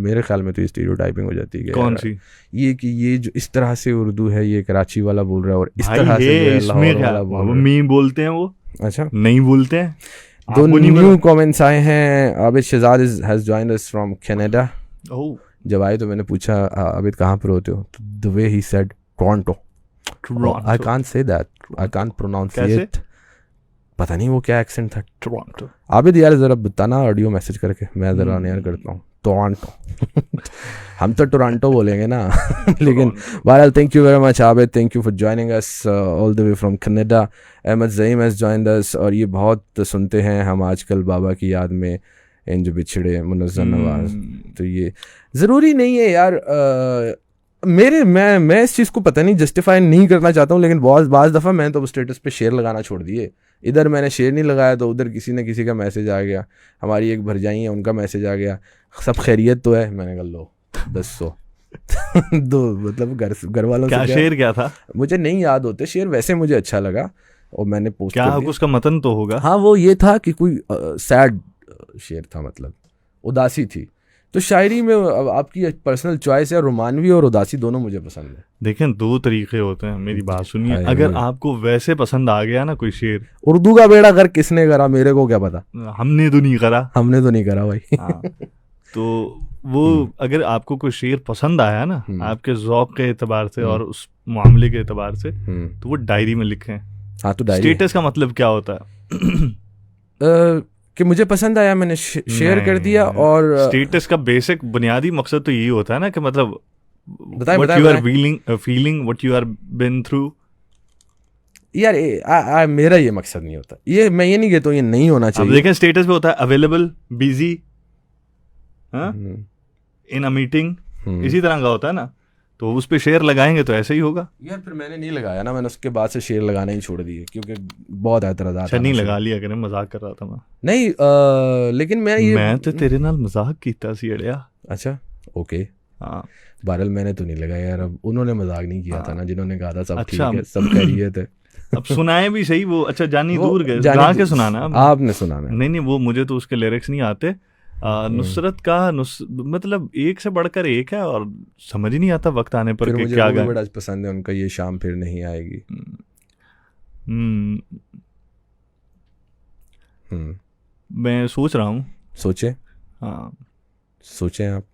मेरे ख्याल में तो ये स्टीरियोटाइपिंग हो जाती है। कौन सी? ये कि ये जो इस तरह से उर्दू है, ये कराची वाला बोल रहा है, और इस तरह से इसमें क्या मी बोलते हैं वो? अच्छा नहीं बोलते हैं। दो न्यू कमेंट्स आए हैं। Abid Shahzad has joined us from Canada. जब आए तो मैंने पूछा आबिद कहाँ पर होते हो, तो the way he said Toronto. I can't say that, I can't pronounce it, पता नहीं वो क्या एक्सेंट था। टोरंटो। आबिद यार जरा बताना ऑडियो मैसेज करके, मैं जरा नया करता हूँ। टोरंटो हम तो टोरंटो बोलेंगे ना लेकिन बहरहाल thank you very much Abid, thank you for joining us all the way from Canada. Ahmed Zaeem has joined us, और ये बहुत सुनते हैं हम आजकल बाबा की याद में, इन जो बिछड़े मुनज़्ज़ा नवाज़। तो ये ज़रूरी नहीं है यार, मैं इस चीज़ को पता नहीं जस्टिफाई नहीं करना चाहता हूँ, लेकिन बाज़ दफ़ा मैंने तो स्टेटस पे शेर लगाना छोड़ दिए। इधर मैंने शेर नहीं लगाया तो उधर किसी न किसी का मैसेज आ गया, हमारी एक भरजाई है उनका मैसेज आ गया, सब खैरियत तो है। मैंने कहा लो 200 दो, मतलब घर वालों से। क्या शेर क्या था मुझे नहीं याद होते शेर, वैसे मुझे अच्छा लगा और मैंने पोस्ट क्या उसका मतन तो होगा। हाँ वो ये था कि कोई सैड शेर था, मतलब उदासी थी। तो शायरी में अब आपकी पर्सनल चॉइस है, रोमानवी और उदासी दोनों मुझे पसंद है। देखें, दो तरीके होते हैं, मेरी बात सुनिए। अगर आपको वैसे पसंद आ गया ना कोई शेर, उर्दू का बेड़ा कर किसने करा मेरे को क्या पता, हमने तो नहीं करा, हमने तो नहीं करा भाई। हाँ, तो वो अगर आपको कोई शेर पसंद आया ना आपके ज़ौक़ के एतबार से और उस मामले के एतबार से, तो वो डायरी में लिखें। हाँ, तो डायरी स्टेटस का मतलब क्या होता है? कि मुझे पसंद आया, मैंने शेयर कर दिया। और स्टेटस का बेसिक बुनियादी मकसद तो यही होता है ना कि मतलब what you are feeling, what you are been through। यार मेरा ये मकसद नहीं होता, ये मैं ये नहीं कहता हूँ ये नहीं होना चाहिए। अब देखें, स्टेटस पे होता है available, busy, in a meeting, इसी तरह का होता है ना, तो उस पे शेयर लगाएंगे तो ऐसे ही होगा। यार फिर मैंने नहीं लगाया ना, मैंने उसके बाद से शेयर लगाना ही छोड़ दिए क्योंकि बहुत एतराज़ात। अच्छा, नहीं लगा लिया करें, मजाक कर रहा था मैं। नहीं लेकिन मैं तो तेरे नाल मजाक कीता सी अड़िया। अच्छा, ओके। हाँ, बहरहाल मैंने तो नहीं लगाया यार, अब उन्होंने मजाक नहीं किया था ना, जिन्होंने कहा था सब ठीक है, सब खैरियत है। अब सुनाए भी सही वो। अच्छा, जानी दूर गए, गा के सुनाना आपने सुनाना। नहीं, वो मुझे तो उसके लिरिक्स नहीं आते। नुसरत का मतलब एक से बढ़कर एक है और समझ ही नहीं आता वक्त आने पर कि क्या गाएं। बड़ा पसंद है उनका, ये शाम फिर नहीं आएगी। मैं सोच रहा हूँ। सोचे? हाँ, सोचे आप।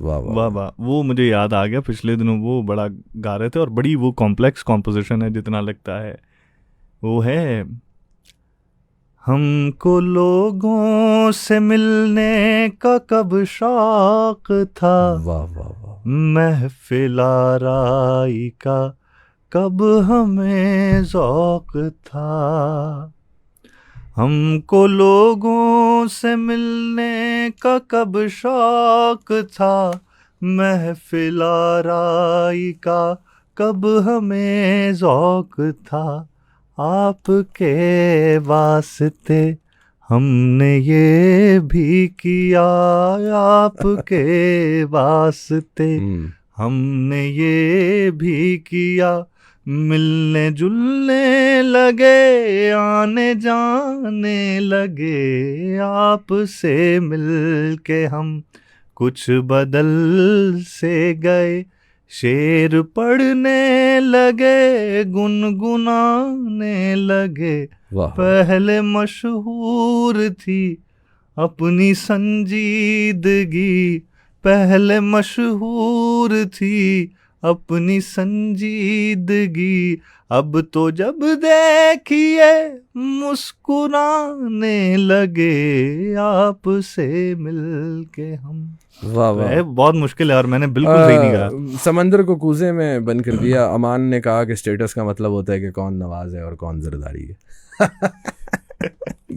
वाह वाह वाह, वो मुझे याद आ गया, पिछले दिनों वो बड़ा गा रहे थे और बड़ी वो कॉम्प्लेक्स कॉम्पोजिशन है जितना लगता है। वो है, हमको लोगों से मिलने का कब शौक था, वाह वाह वाह, महफिल आराई का कब हमें ज़ौक़ था, हमको लोगों से मिलने का कब शौक था, महफिल आराई का कब हमें ज़ौक़ था, आपके वास्ते हमने ये भी किया, आपके वास्ते हमने ये भी किया, मिलने जुलने लगे, आने जाने लगे, आपसे मिल के हम कुछ बदल से गए, शेर पढ़ने लगे, गुनगुनाने लगे, पहले मशहूर थी अपनी संजीदगी, पहले मशहूर थी अपनी संजीदगी, अब तो जब देखिए मुस्कुराने लगे, आपसे मिल के हम। वाह वाह, बहुत मुश्किल है और मैंने बिल्कुल सही नहीं कहा। समंदर को कूजे में बंद कर दिया। अमान ने कहा कि स्टेटस का मतलब होता है कि कौन नवाज है और कौन जरदारी है।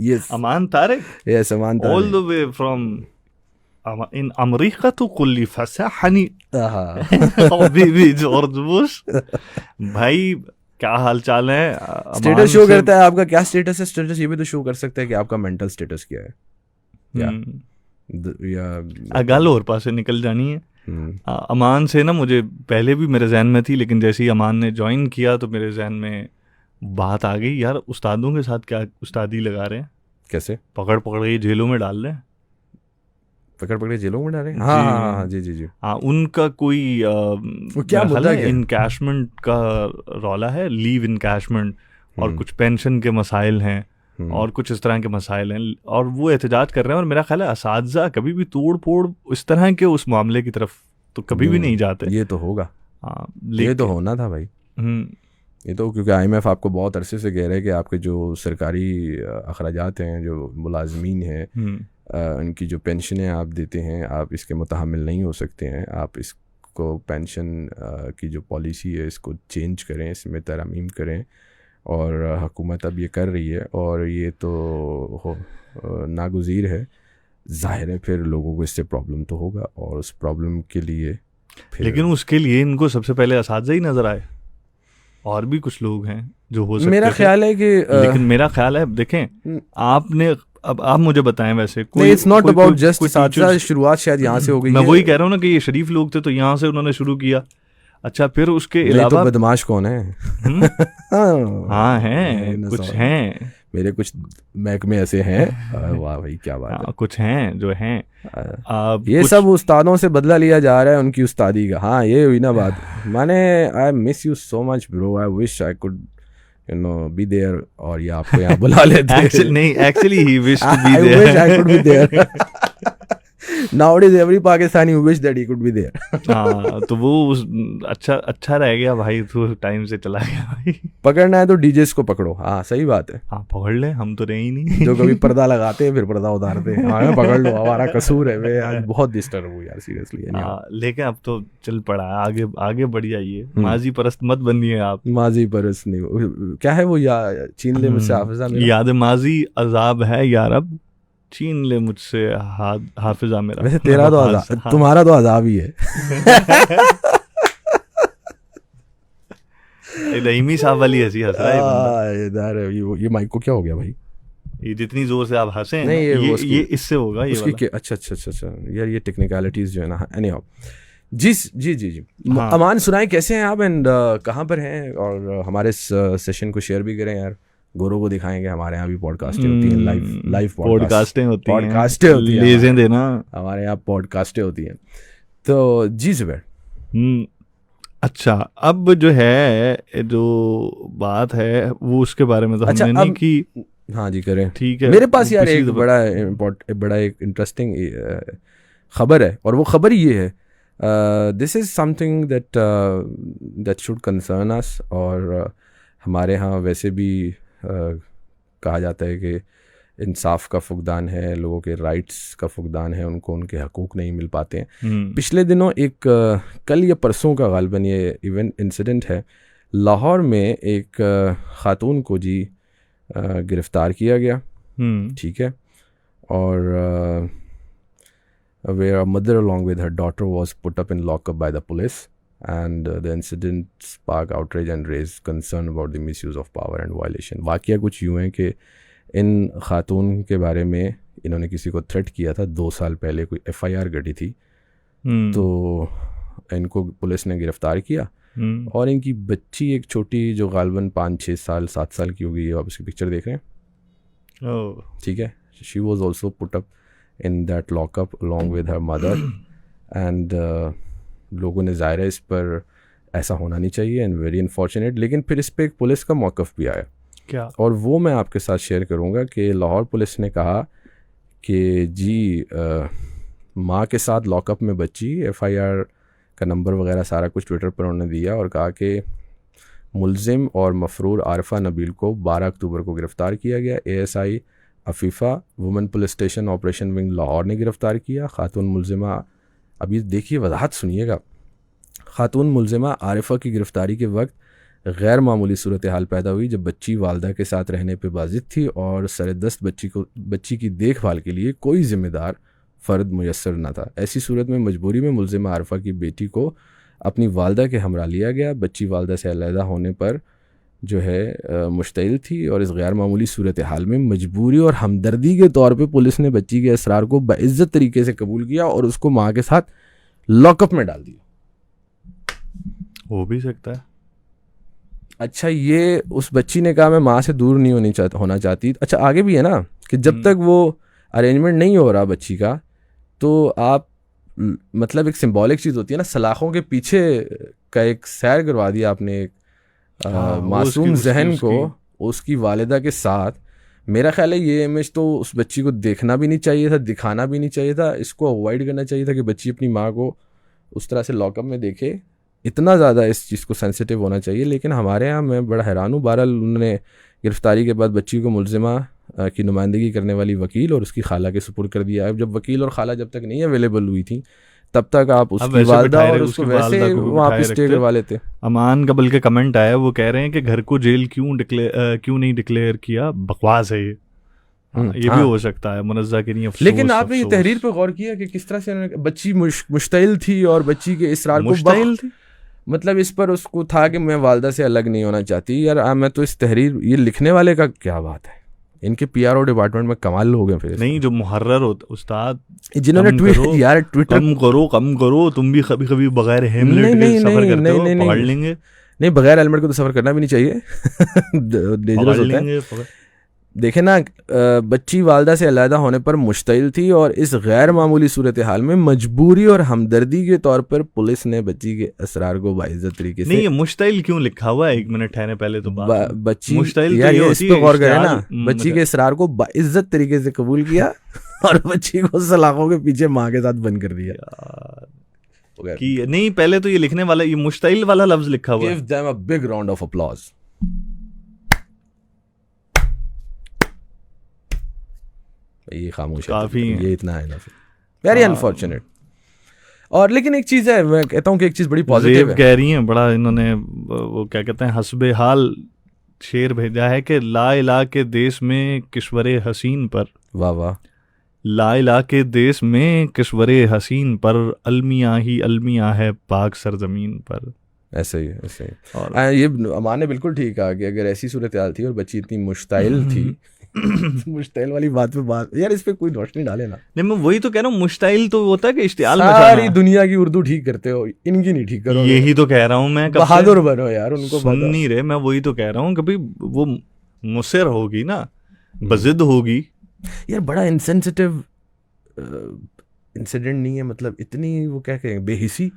Yes, Aman Tariq. Yes, Aman Tariq, all the way from in America तो कुल्ली फसाहनी बीबी जॉर्ज बुश। भाई क्या हाल चाल है? स्टेटस शो करता है आपका, क्या स्टेटस है? स्टेटस ये भी तो शो कर सकता है कि आपका मेंटल स्टेटस क्या है, या गल और पासे निकल जानी है। अमान से ना मुझे पहले भी मेरे जहन में थी, लेकिन जैसे ही अमान ने ज्वाइन किया तो मेरे जहन में बात आ गई, यार उस्तादों के साथ क्या उस्तादी लगा रहे हैं, कैसे पकड़ पकड़ के जेलों में डाल रहे हैं, पकड़ पकड़ जेलों में डाले। हाँ, जी जी जी। हाँ, उनका कोई क्या मुद्दा है? इनकैशमेंट का रौला है, लीव इनकैशमेंट, और कुछ पेंशन के मसाइल हैं और कुछ इस तरह के मसाइल हैं, और वो एहतजाज कर रहे हैं। और मेरा ख्याल है असातिज़ा कभी भी तोड़ फोड़ इस तरह के उस मामले की तरफ तो कभी भी नहीं जाते। ये तो होगा, हाँ, ये तो होना था भाई। ये तो क्योंकि IMF आपको बहुत अरसे से कह रहे हैं कि आपके जो सरकारी अखराजात हैं, जो मुलाजमीन हैं, उनकी जो पेंशनें आप देते हैं, आप इसके मुतहम्मिल नहीं हो सकते हैं, आप इसको पेंशन की जो पॉलिसी है इसको चेंज करें, इसमें तरमीम करें। और हुकूमत अब ये कर रही है और ये तो नागुज़ीर है, ज़ाहिर है फिर लोगों को इससे प्रॉब्लम तो होगा, और उस प्रॉब्लम के लिए लेकिन उसके लिए इनको सबसे पहले असातिज़ा ही नज़र आए, और भी कुछ लोग हैं जो हो सकते। मेरा ख्याल है कि लेकिन मेरा ख्याल है, देखें आपने, अब आप मुझे बताएं, वैसे कोई इट्स नॉट अबाउट जस्ट असातिज़ा, शुरुआत शायद यहाँ से हो गई। मैं वही कह रहा हूँ ना कि ये शरीफ लोग थे तो यहाँ से उन्होंने शुरू किया। अच्छा, फिर उसके अलावा तो बदमाश कौन है? हाँ हैं, कुछ हैं। मेरे कुछ महकमे ऐसे हैं। वाह भाई क्या बात है। कुछ हैं जो हैं। ये सब उस्तादों से बदला लिया जा रहा है उनकी उस्तादी का। हाँ ये हुई ना बात। माने I miss you so much bro, I wish I could you know be there, और ये आपको यहाँ बुला लेते। Actually he wish to be there, I wish I could be there. Nowadays every Pakistani wish that he could be there. हाँ तो वो अच्छा रह गया भाई, तो टाइम से चला गया भाई। पकड़ना है तो डीजेस को पकड़ो। हाँ सही बात है। हाँ पकड़ ले, हम तो रहे ही नहीं। जो कभी पर्दा लगाते हैं फिर पर्दा उतारते हैं। हाँ पकड़ लो, हमारा कसूर है। मैं आज बहुत डिस्टर्ब हूँ यार सीरियसली। लेकिन अब तो चल पड़ा है, आगे बढ़ जाइए। माजी परस्त मत बनिए आप। माजी परस्त नहीं, क्या है वो, या छीन ले मुझसे हाफिजा मेरा। याद माजी अजाब है यार, अब छीन ले मुझसे हाफिजा मेरा। वैसे तेरा तो अजाब, तुम्हारा तो अजाब ही है। रहीमी साहब वाली हंसी हंस रहा है ये माइक को क्या हो गया भाई? ये जितनी जोर से आप हंसे नहीं ये इससे होगा ये वाला। अच्छा यार ये टेक्निकलिटीज जो है ना। एनीहाउ जी अमान सुनाए कैसे हैं आप, एंड कहाँ पर हैं, और हमारे सेशन को शेयर भी करें यार। गोरों को दिखाएंगे हमारे यहाँ भी पॉडकास्टें होती हैं, लाइव पॉडकास्टें होती हैं, लेजें देना। हमारे यहाँ पॉडकास्टें होती हैं। तो जी ज़ुबैर। अच्छा अब जो है, जो बात है वो उसके बारे में तो हमने नहीं की। हाँ जी करें, ठीक है। मेरे पास यार एक बड़ा एक इंटरेस्टिंग खबर है, और वो खबर ये है, this is something that should concern us. और हमारे यहाँ वैसे भी कहा जाता है कि इंसाफ का फुकदान है, लोगों के राइट्स का फुकदान है, उनको उनके हकूक़ नहीं मिल पाते हैं। पिछले दिनों एक कल या परसों का गालिबन ये इवेंट इंसिडेंट है, लाहौर में एक ख़ातून को जी गिरफ़्तार किया गया। ठीक है, और where a mother along with her daughter was put up in lockup by the police, and the incident sparked outrage and raised concern about the misuse of power and violation. वाक़या कुछ यूँ है कि इन ख़ातून के बारे में इन्होंने किसी को थ्रेट किया था 2 साल पहले, कोई FIR गढ़ी थी। तो इनको पुलिस ने गिरफ़्तार किया, और इनकी बच्ची एक छोटी जो गालिबन 5-6 साल 7 साल की होगी, आप इसकी पिक्चर देख रहे हैं। ठीक है, she was also put up in that lockup along with her mother, and लोगों ने ज़ाहिर है इस पर ऐसा होना नहीं चाहिए, एंड वेरी अनफॉर्चुनेट। लेकिन फिर इस पर एक पुलिस का मौक़िफ़ भी आया, क्या, और वो मैं आपके साथ शेयर करूँगा कि लाहौर पुलिस ने कहा कि जी माँ के साथ लॉकअप में बच्ची, FIR का नंबर वगैरह सारा कुछ ट्विटर पर उन्होंने दिया, और कहा कि मुलजिम और मफरूर आरिफा नबील को 12 अक्टूबर को गिरफ़्तार किया गया। ASI Afifa women police station operation wing Lahore ने गिरफ़्तार किया। ख़ातून मुलजिमा, अभी देखिए वजाहत सुनिएगा, ख़ातून मुलजिमा आरिफा की गिरफ़्तारी के वक्त गैर मामूली सूरत हाल पैदा हुई जब बच्ची वालदा के साथ रहने पर बाजिद थी, और सरदस्त बच्ची की देखभाल के लिए कोई ज़िम्मेदार फ़र्द मुयस्सर न था। ऐसी सूरत में मजबूरी में मुलजिमा आरिफा की बेटी को अपनी वालदा के हमरा लिया गया। बच्ची वालदा से अलहदा होने पर जो है मुश्तइल थी, और इस गैर मामूली सूरत हाल में मजबूरी और हमदर्दी के तौर पे पुलिस ने बच्ची के असरार को बाइज़्ज़त तरीके से कबूल किया और उसको माँ के साथ लॉकअप में डाल दिया। हो भी सकता है। अच्छा, ये उस बच्ची ने कहा मैं माँ से दूर नहीं होना चाहती। अच्छा, आगे भी है ना कि जब तक वो अरेंजमेंट नहीं हो रहा बच्ची का, तो आप मतलब एक सिंबॉलिक चीज़ होती है ना, सलाखों के पीछे का एक सैर करवा दिया आपने एक मासूम जहन को उसकी वालिदा के साथ। मेरा ख्याल है ये इमेज तो उस बच्ची को देखना भी नहीं चाहिए था, दिखाना भी नहीं चाहिए था, इसको अवॉइड करना चाहिए था कि बच्ची अपनी माँ को उस तरह से लॉकअप में देखे। इतना ज़्यादा इस चीज़ को सेंसिटिव होना चाहिए। लेकिन हमारे यहाँ मैं बड़ा हैरान हूँ। बहरहाल उन्होंने गिरफ़्तारी के बाद बच्ची को मुलजिमा की नुमाइंदगी करने वाली वकील और उसकी खाला के सुपुर्द कर दिया। अब जब वकील और खाला जब तक नहीं अवेलेबल हुई थी तब तक आप उसकी वालदा और उसको वैसे वहाँ पे स्टे करवा लेते। अमान का बल्कि कमेंट आया, वो कह रहे हैं कि घर को जेल क्यों नहीं डिक्लेयर किया, बकवास है ये। ये भी हो सकता है मुनज़्ज़ा के नहीं। लेकिन आपने ये तहरीर पर गौर किया कि किस तरह से बच्ची मुश्तइल थी और बच्ची के इसरार को मुश्तइल थी, मतलब इस पर उसको था कि मैं वालदा से अलग नहीं होना चाहती। यार मैं तो इस तहरीर, ये लिखने वाले का क्या बात है, इनके PRO डिपार्टमेंट में कमाल लोग हैं। फिर नहीं, जो मुहर्रर होता उस्ताद जिन्होंने ट्विटर कम करो तुम भी कभी कभी बगैर हेलमेट के सफर करते हो, पकड़ लेंगे। नहीं, बगैर हेलमेट को तो सफर करना भी नहीं चाहिए, डेंजरस होता है। देखे ना, बच्ची वालदा से अलहदा होने पर मुश्तइल थी और इस गैर मामूली सूरत हाल में मजबूरी और हमदर्दी के तौर पर पुलिस ने बच्ची के असरार को बाइज्जत तरीके से। नहीं, ये मुश्तइल क्यों लिखा हुआ है? 1 मिनट ठहरे, पहले तो बच्ची मुश्तइल यार ये इस पे गौर करें ना, बच्ची के असरार को बाइज्जत तरीके से कबूल किया और बच्ची को सलाखों के पीछे माँ के साथ बंद कर दिया कि नहीं, पहले तो ये लिखने वाला, ये मुश्तइल वाला लफ्ज लिखा हुआ है। Give them a big round of applause. ये खामोश काफी है, ये इतना है ना, वेरी अनफॉर्चुनेट। और लेकिन एक चीज है, मैं कहता हूँ कि एक चीज बड़ी पॉजिटिव है, कह रही हैं बड़ा, इन्होंने वो क्या कहते हैं, हस्बे हाल शेर भेजा है कि ला इला के देश में किश्वरे हसीन पर, वाह वाह, ला इला के देश में किश्वरे हसीन पर, अलमिया ही अलमिया है पाक सरजमीन पर। ऐसे ही ऐसे ही। और ये अमान ने बिल्कुल ठीक कहा कि अगर ऐसी सूरत हाल थी और बच्ची इतनी मुश्ताइल थी मुश्ताइल वाली बात पे बात यार, इस पे कोई रोशनी डाले ना। नहीं, मैं वही तो कह रहा हूँ, मुश्ताइल तो होता है कि इश्तियाल में सारी दुनिया की उर्दू ठीक करते हो, इनकी नहीं ठीक करो। यही तो कह रहा हूँ मैं, बहादुर बनो यार, उनको सुन नहीं रहे। मैं वही तो कह रहा हूँ, कभी वो मुसर होगी ना, बजिद होगी यार। बड़ा इनसेंसिटिव इंसिडेंट नहीं है, मतलब इतनी वो क्या कहें, बेहिसी।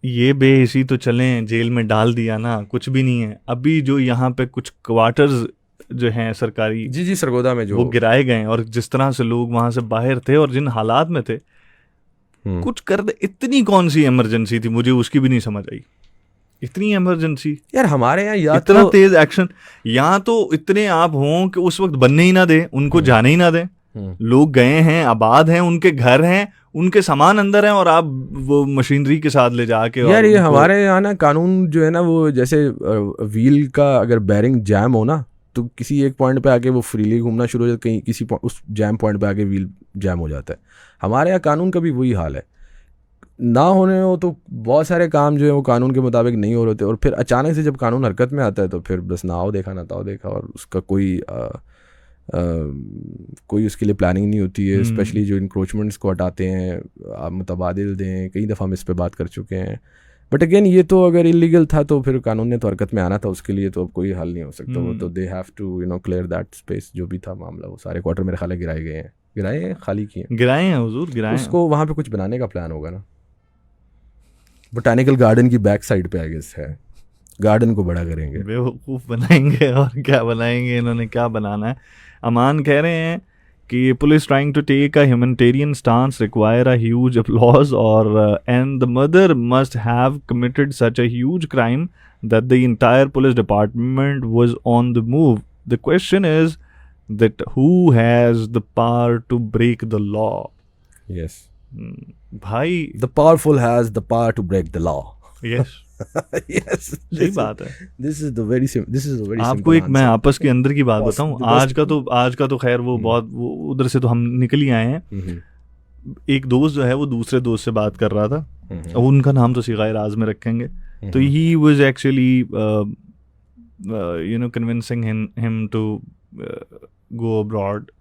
ये बेहिसी तो चलें, जेल में डाल दिया ना, कुछ भी नहीं है। अभी जो यहाँ पे कुछ क्वार्टर्स जो हैं सरकारी, जी सरगोदा में, जो वो गिराए गए, और जिस तरह से लोग वहां से बाहर थे और जिन हालात में थे, कुछ कर दे। इतनी कौन सी इमरजेंसी थी, मुझे उसकी भी नहीं समझ आई। इतनी इमरजेंसी यार हमारे यहाँ, या इतना तेज एक्शन, यहाँ तो इतने आप हों कि उस वक्त बनने ही ना दें, उनको जाने ही ना दें। लोग गए हैं, आबाद हैं, उनके घर हैं, उनके सामान अंदर हैं, और आप वो मशीनरी के साथ ले जाके। यार ये हमारे यहाँ ना कानून जो है ना, वो जैसे व्हील का अगर बैरिंग जैम हो ना, तो किसी एक पॉइंट पे आके वो फ्रीली घूमना शुरू हो जाता, कहीं किसी उस जैम पॉइंट पे आके व्हील जैम हो जाता है। हमारे यहाँ कानून का भी वही हाल है, ना होने हो तो बहुत सारे काम जो है वो कानून के मुताबिक नहीं हो रहे थे, और फिर अचानक से जब कानून हरकत में आता है तो फिर बस ना आओ देखा ना ताओ देखा, और उसका कोई उसके लिए प्लानिंग नहीं होती है। स्पेशली जो इंक्रोचमेंट्स को हटाते हैं, आप मुतबादिल दें, कई दफ़ा हम इस पर बात कर चुके हैं। बट अगेन ये तो अगर इलीगल था तो फिर कानून ने तो हरकत में आना था, उसके लिए तो अब कोई हल नहीं हो सकता। वो तो they have to clear that space. जो भी था मामला, वो सारे क्वार्टर मेरे ख्याल गिराए गए हैं, गिराए हैं, खाली किए, गिराए हैं हुजूर, गिराए। उसको वहाँ पे कुछ बनाने का प्लान होगा ना, बोटानिकल गार्डन की बैक साइड पे आई गेस है, गार्डन को बड़ा करेंगे, बेवकूफ़ बनाएंगे। और क्या बनाएंगे, इन्होंने क्या बनाना है। अमान कह रहे हैं कि police trying to take a humanitarian stance require a huge applause, और and the mother must have committed such a huge crime that the entire police department was on the move. The question is that who has the power to break the law. Yes भाई, the powerful has the power to break the law. Yes yes, सही बात है। this is the very आपको एक मैं आपस के अंदर की बात बताऊं, आज का तो खैर वो बहुत, वो उधर से तो हम निकल ही आए हैं। एक दोस्त जो है वो दूसरे दोस्त से बात कर रहा था, अब उनका नाम तो सिगाए राज में रखेंगे। तो he was actually convincing him to go abroad.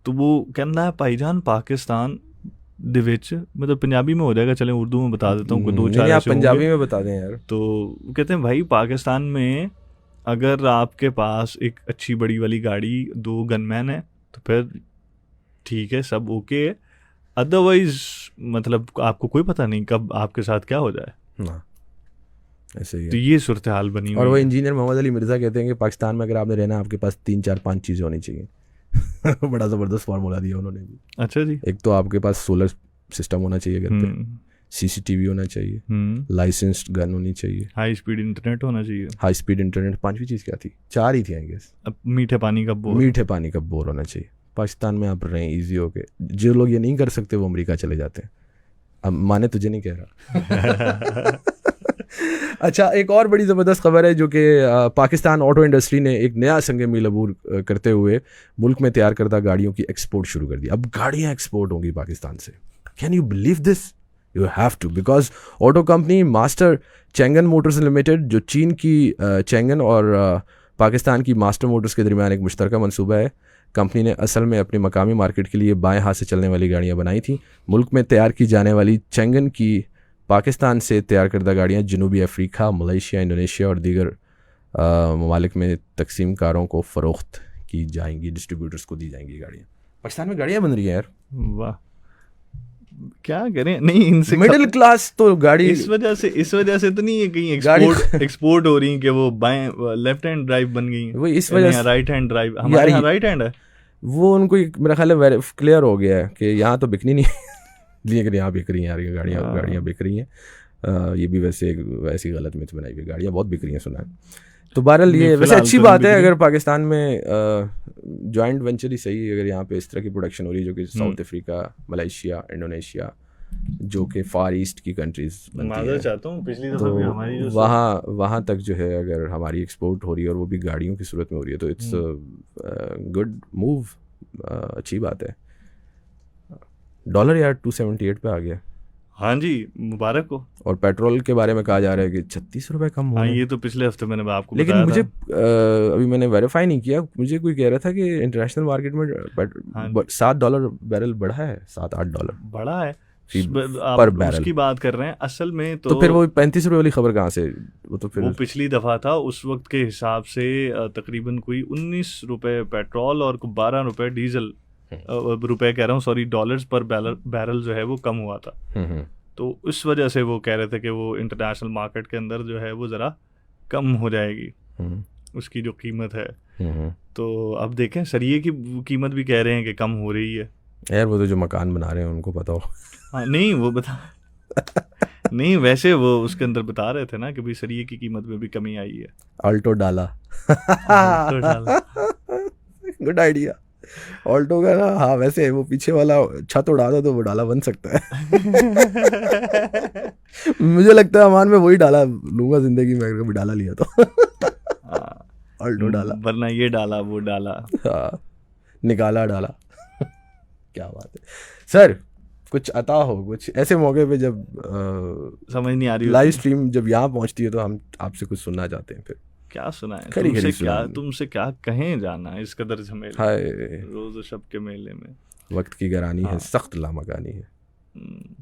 तो वो कहना है भाईजान पाकिस्तान दे विच, मतलब पंजाबी में हो जाएगा, चलें उर्दू में बता देता हूँ, कोई 2-4 आप पंजाबी में बता दें यार। तो कहते हैं भाई पाकिस्तान में अगर आपके पास एक अच्छी बड़ी वाली गाड़ी, 2 गनमैन है, तो फिर ठीक है, सब ओके है। अदरवाइज मतलब आपको कोई पता नहीं कब आपके साथ क्या हो जाए ना, ऐसे ही है। तो ये सूरत हाल बनी। और वो इंजीनियर मोहम्मद अली मिर्ज़ा कहते हैं कि पाकिस्तान में अगर आपने रहना, आपके पास 3-4-5 चीज़ें होनी चाहिए। बड़ा ज़बरदस्त फार्मूला दिया उन्होंने भी। अच्छा जी। एक तो आपके पास सोलर सिस्टम होना चाहिए घर पे, CCTV होना चाहिए, लाइसेंस्ड गन होनी चाहिए, हाई स्पीड इंटरनेट होना चाहिए। हाई स्पीड इंटरनेट, 5वीं चीज़ क्या थी, 4 ही थी आई गेस। अब मीठे पानी का बोर होना चाहिए। पाकिस्तान में आप रहें ईजी होके। जो लोग ये नहीं कर सकते वो अमेरिका चले जाते हैं। अब माने तुझे नहीं कह रहा। अच्छा, एक और बड़ी ज़बरदस्त खबर है जो कि पाकिस्तान ऑटो इंडस्ट्री ने एक नया संग मील अबूर करते हुए मुल्क में तैयार करदा गाड़ियों की एक्सपोर्ट शुरू कर दी। अब गाड़ियाँ एक्सपोर्ट होंगी पाकिस्तान से। Can you believe this? You have to, because auto company master Changan motors limited, जो चीन की चैंगन और पाकिस्तान की मास्टर मोटर्स के दरमियान एक मुश्तरका मनसूबा है। कंपनी ने असल में अपनी मकामी मार्केट के लिए बाएं हाथ से चलने वाली गाड़ियाँ बनाई थी। मुल्क में तैयार की जाने वाली चैंगन की पाकिस्तान से तैयार करदा गाड़ियाँ जनूबी अफ्रीका, मलेशिया, इंडोनेशिया और दीगर ममालिक में तकसीम कारों को फ़रोख्त की जाएंगी, डिस्ट्रीब्यूटर्स को दी जाएंगी गाड़ियाँ। पाकिस्तान में गाड़ियाँ बन रही हैं यार, वाह, क्या करें। नहीं, इनसे मिडिल क्लास तो गाड़ी इस वजह से तो नहीं है कहीं एक्सपोर्ट हो रही है कि वो बाएं लेफ्ट हैंड ड्राइव बन गई है, वो इस वजह से राइट हैंड ड्राइव, हमारे यहाँ राइट हैंड है। वो उनको मेरा ख्याल है क्लियर हो गया है कि यहाँ तो बिकनी नहीं लेकिन यहाँ बिक रही हैं यार, गाड़ियाँ बिक रही हैं। ये भी वैसी गलत मिथ बनाई हुई, गाड़ियाँ बहुत बिक रही हैं सुना है। तो बहरहाल ये वैसे अच्छी बात है अगर पाकिस्तान में जॉइंट वेंचर ही सही, अगर यहाँ पे इस तरह की प्रोडक्शन हो रही है जो कि साउथ अफ्रीका, मलेशिया, इंडोनेशिया, जो कि फार ईस्ट की कंट्रीज बनती है, चाहता हूँ पिछली दफा भी हमारी जो वहाँ तक जो है अगर हमारी एक्सपोर्ट हो रही है और वो भी गाड़ियों की सूरत में हो रही है तो इट्स गुड मूव, अच्छी बात है। डॉलर यार 278 पे आ गया। हाँ जी, मुबारक हो। और पेट्रोल के बारे में कहा जा रहा है कि 36 रुपये कम हो। हाँ, ये तो पिछले हफ्ते मैंने आपको लेकिन बताया मुझे था। अभी मैंने वेरीफाई नहीं किया, मुझे कोई कह रहा था कि इंटरनेशनल मार्केट में $7 बैरल बढ़ा है, $7-8 बढ़ा है पर बैरल। उसकी बात कर रहे हैं असल में तो फिर वो 35 रुपये वाली खबर कहाँ से? वो तो फिर वो पिछली दफा था, उस वक्त के हिसाब से तकरीबन कोई 19 रुपए पेट्रोल और 12 रुपए डीजल, रुपए कह रहा हूँ सॉरी, डॉलर्स पर बैरल जो है वो कम हुआ था। तो उस वजह से वो कह रहे थे कि वो इंटरनेशनल मार्केट के अंदर जो है वो ज़रा कम हो जाएगी उसकी जो कीमत है। तो अब देखें, सरिये की कीमत भी कह रहे हैं कि कम हो रही है यार। वो तो जो मकान बना रहे हैं उनको पता हो। हाँ, नहीं वो बता नहीं, वैसे वो उसके अंदर बता रहे थे ना कि भाई सरिये की कीमत में भी कमी आई है। ऑल्टो डाला गुड आइडिया। ऑल्टो का ना, हाँ वैसे वो पीछे वाला छत उड़ा दो तो वो डाला बन सकता है। मुझे लगता है अमान में वही डाला लूंगा जिंदगी में, कभी डाला लिया तो ऑल्टो डाला, वरना ये डाला वो डाला, हाँ निकाला डाला। क्या बात है सर, कुछ अता हो, कुछ ऐसे मौके पे जब समझ नहीं आ रही लाइव स्ट्रीम जब यहाँ पहुँचती है तो हम आपसे कुछ सुनना चाहते हैं। फिर क्या सुनाएं, तुमसे क्या कहें जाना, इस कदर झमेला रोज शब के मेले में। वक्त की गरानी है, सख्त लामकानी है,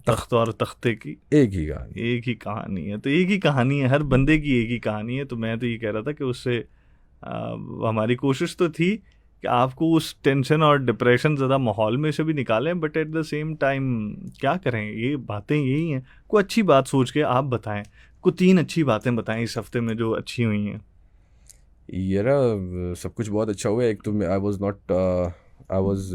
तख्त और तख्ते की एक ही कहानी है। तो एक ही कहानी है, हर बंदे की एक ही कहानी है। तो मैं तो ये कह रहा था कि उससे हमारी कोशिश तो थी कि आपको उस टेंशन और डिप्रेशन ज़्यादा माहौल में से भी निकालें, but at the same time क्या करें, ये बातें यही हैं। कोई अच्छी बात सोच के आप बताएं, कोई 3 अच्छी बातें बताएं इस हफ्ते में जो अच्छी हुई हैं। यार सब कुछ बहुत अच्छा हुआ है। एक तो आई वाज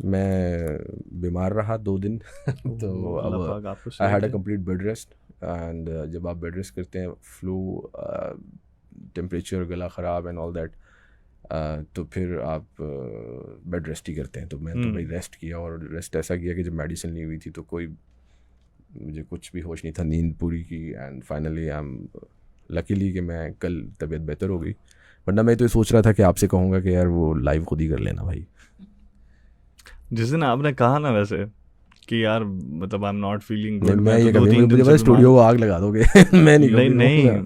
मैं बीमार रहा 2 दिन तो अब I had a complete bed rest. And जब आप बेड रेस्ट करते हैं, फ्लू, टेम्परेचर, गला ख़राब एंड ऑल दैट, तो फिर आप बेड रेस्ट ही करते हैं। तो मैं तो भाई रेस्ट किया, और रेस्ट ऐसा किया कि जब मेडिसिन ली हुई थी तो मुझे कुछ भी होश नहीं था, नींद पूरी की। And finally I am luckily कि मैं कल तबीयत बेहतर हो गई। वरना मैं तो ये सोच रहा था कि आपसे कहूँगा कि यार वो लाइव खुद ही कर लेना भाई। जिस दिन आपने कहा ना वैसे कि यार मतलब I am not feeling good, मैं ये कभी मुझे बस स्टूडियो को आग लगा दोगे। मैं नहीं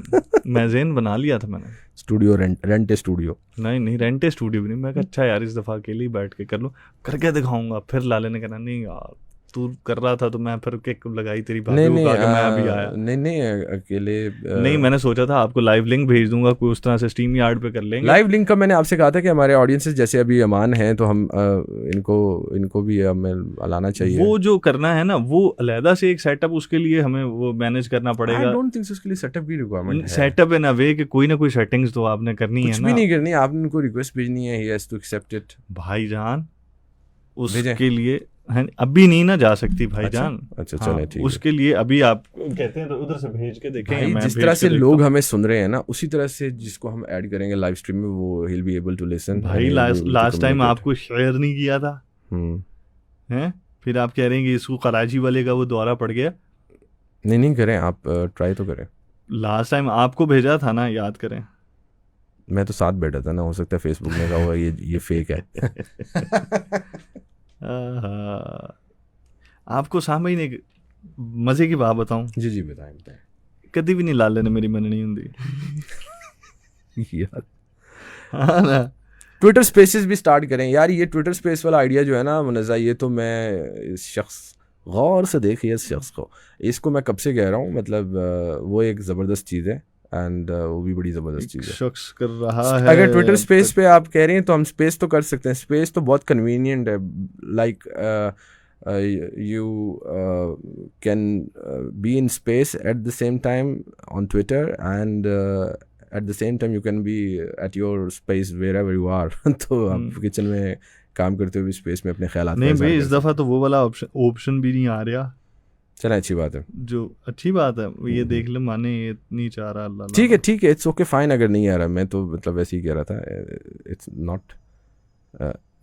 मैं ज़ेन बना लिया था मैंने, स्टूडियो रेंटे स्टूडियो नहीं रेंटे स्टूडियो भी नहीं। मैं कहा अच्छा यार इस दफ़ा अकेले ही बैठ के कर लूँ, करके दिखाऊंगा। फिर लाले ने कहना नहीं यार तू कर रहा था, तो मैं फिर केक लगाई तेरी भाभी को, कहा कि मैं अभी आया। नहीं अकेले नहीं, मैंने सोचा था आपको लाइव लिंक भेज दूंगा, कोई उस तरह से स्ट्रीम यार्ड पे कर लेंगे। लाइव लिंक का मैंने आपसे कहा था कि हमारे ऑडियंसेस जैसे अभी अमान हैं तो हम इनको भी हमें लाना चाहिए। वो जो करना है ना, वो अलहदा से एक सेटअप, उसके लिए हमें वो मैनेज करना पड़ेगा। आई डोंट थिंक उसके लिए सेटअप की रिक्वायरमेंट है। सेटअप इन अ वे कि कोई ना कोई सेटिंग्स तो आपने करनी है ना। कुछ भी नहीं करनी, आपने उनको रिक्वेस्ट भेजनी है, he has to accept it. भाईजान उसके लिए अभी नहीं ना जा सकती भाईजान। अच्छा चले ठीक है। उसके लिए अभी आप कहते हैं तो उधर से भेज के देखें। जिस तरह से लोग हमें सुन रहे हैं ना, उसी तरह से जिसको हम ऐड करेंगे लाइव स्ट्रीम में वो he'll be able to listen। भाई लास्ट टाइम आपको शेयर नहीं किया था हैं, फिर आप कह रहे हैं कि इसको कराची वाले का वो दौरा पड़ गया। नहीं करें, आप ट्राई तो करें। लास्ट टाइम आपको भेजा था ना, याद करें। मैं तो साथ बैठा था ना, हो सकता है फेसबुक ने कहा हुआ ये फेक है। आपको सामने ने मजे की बात बताऊं। जी बताएं। कभी भी नहीं लाले ने मेरी मननी हुंदी यार। हाँ ना, ट्विटर स्पेसेस भी स्टार्ट करें यार। ये ट्विटर स्पेस वाला आइडिया जो है ना मुनज़्ज़ा, ये तो मैं इस शख्स, गौर से देखिए इस शख्स को, इसको मैं कब से कह रहा हूँ। मतलब वो एक ज़बरदस्त चीज़ है। एंड वो भी बड़ी ज़बरदस्त चीज़ है। शख्स कर रहा है। अगर ट्विटर स्पेस पे आप कह रहे हैं तो हम स्पेस तो कर सकते हैं, स्पेस तो बहुत कन्वीनियंट है, like you can be in space at the same time on Twitter and at the same time you can be at your space wherever you are। तो आप किचन में काम करते हुए स्पेस में अपने ख्यालात नहीं भाई, इस दफ़ा तो वो वाला ऑप्शन भी नहीं आ रहा। चला, अच्छी बात है, जो अच्छी बात है ये देख ले, माने ये नहीं चाह रहा अल्लाह। ठीक है, इट्स ओके फाइन अगर नहीं आ रहा। मैं तो मतलब वैसे ही कह रहा था, इट्स नॉट,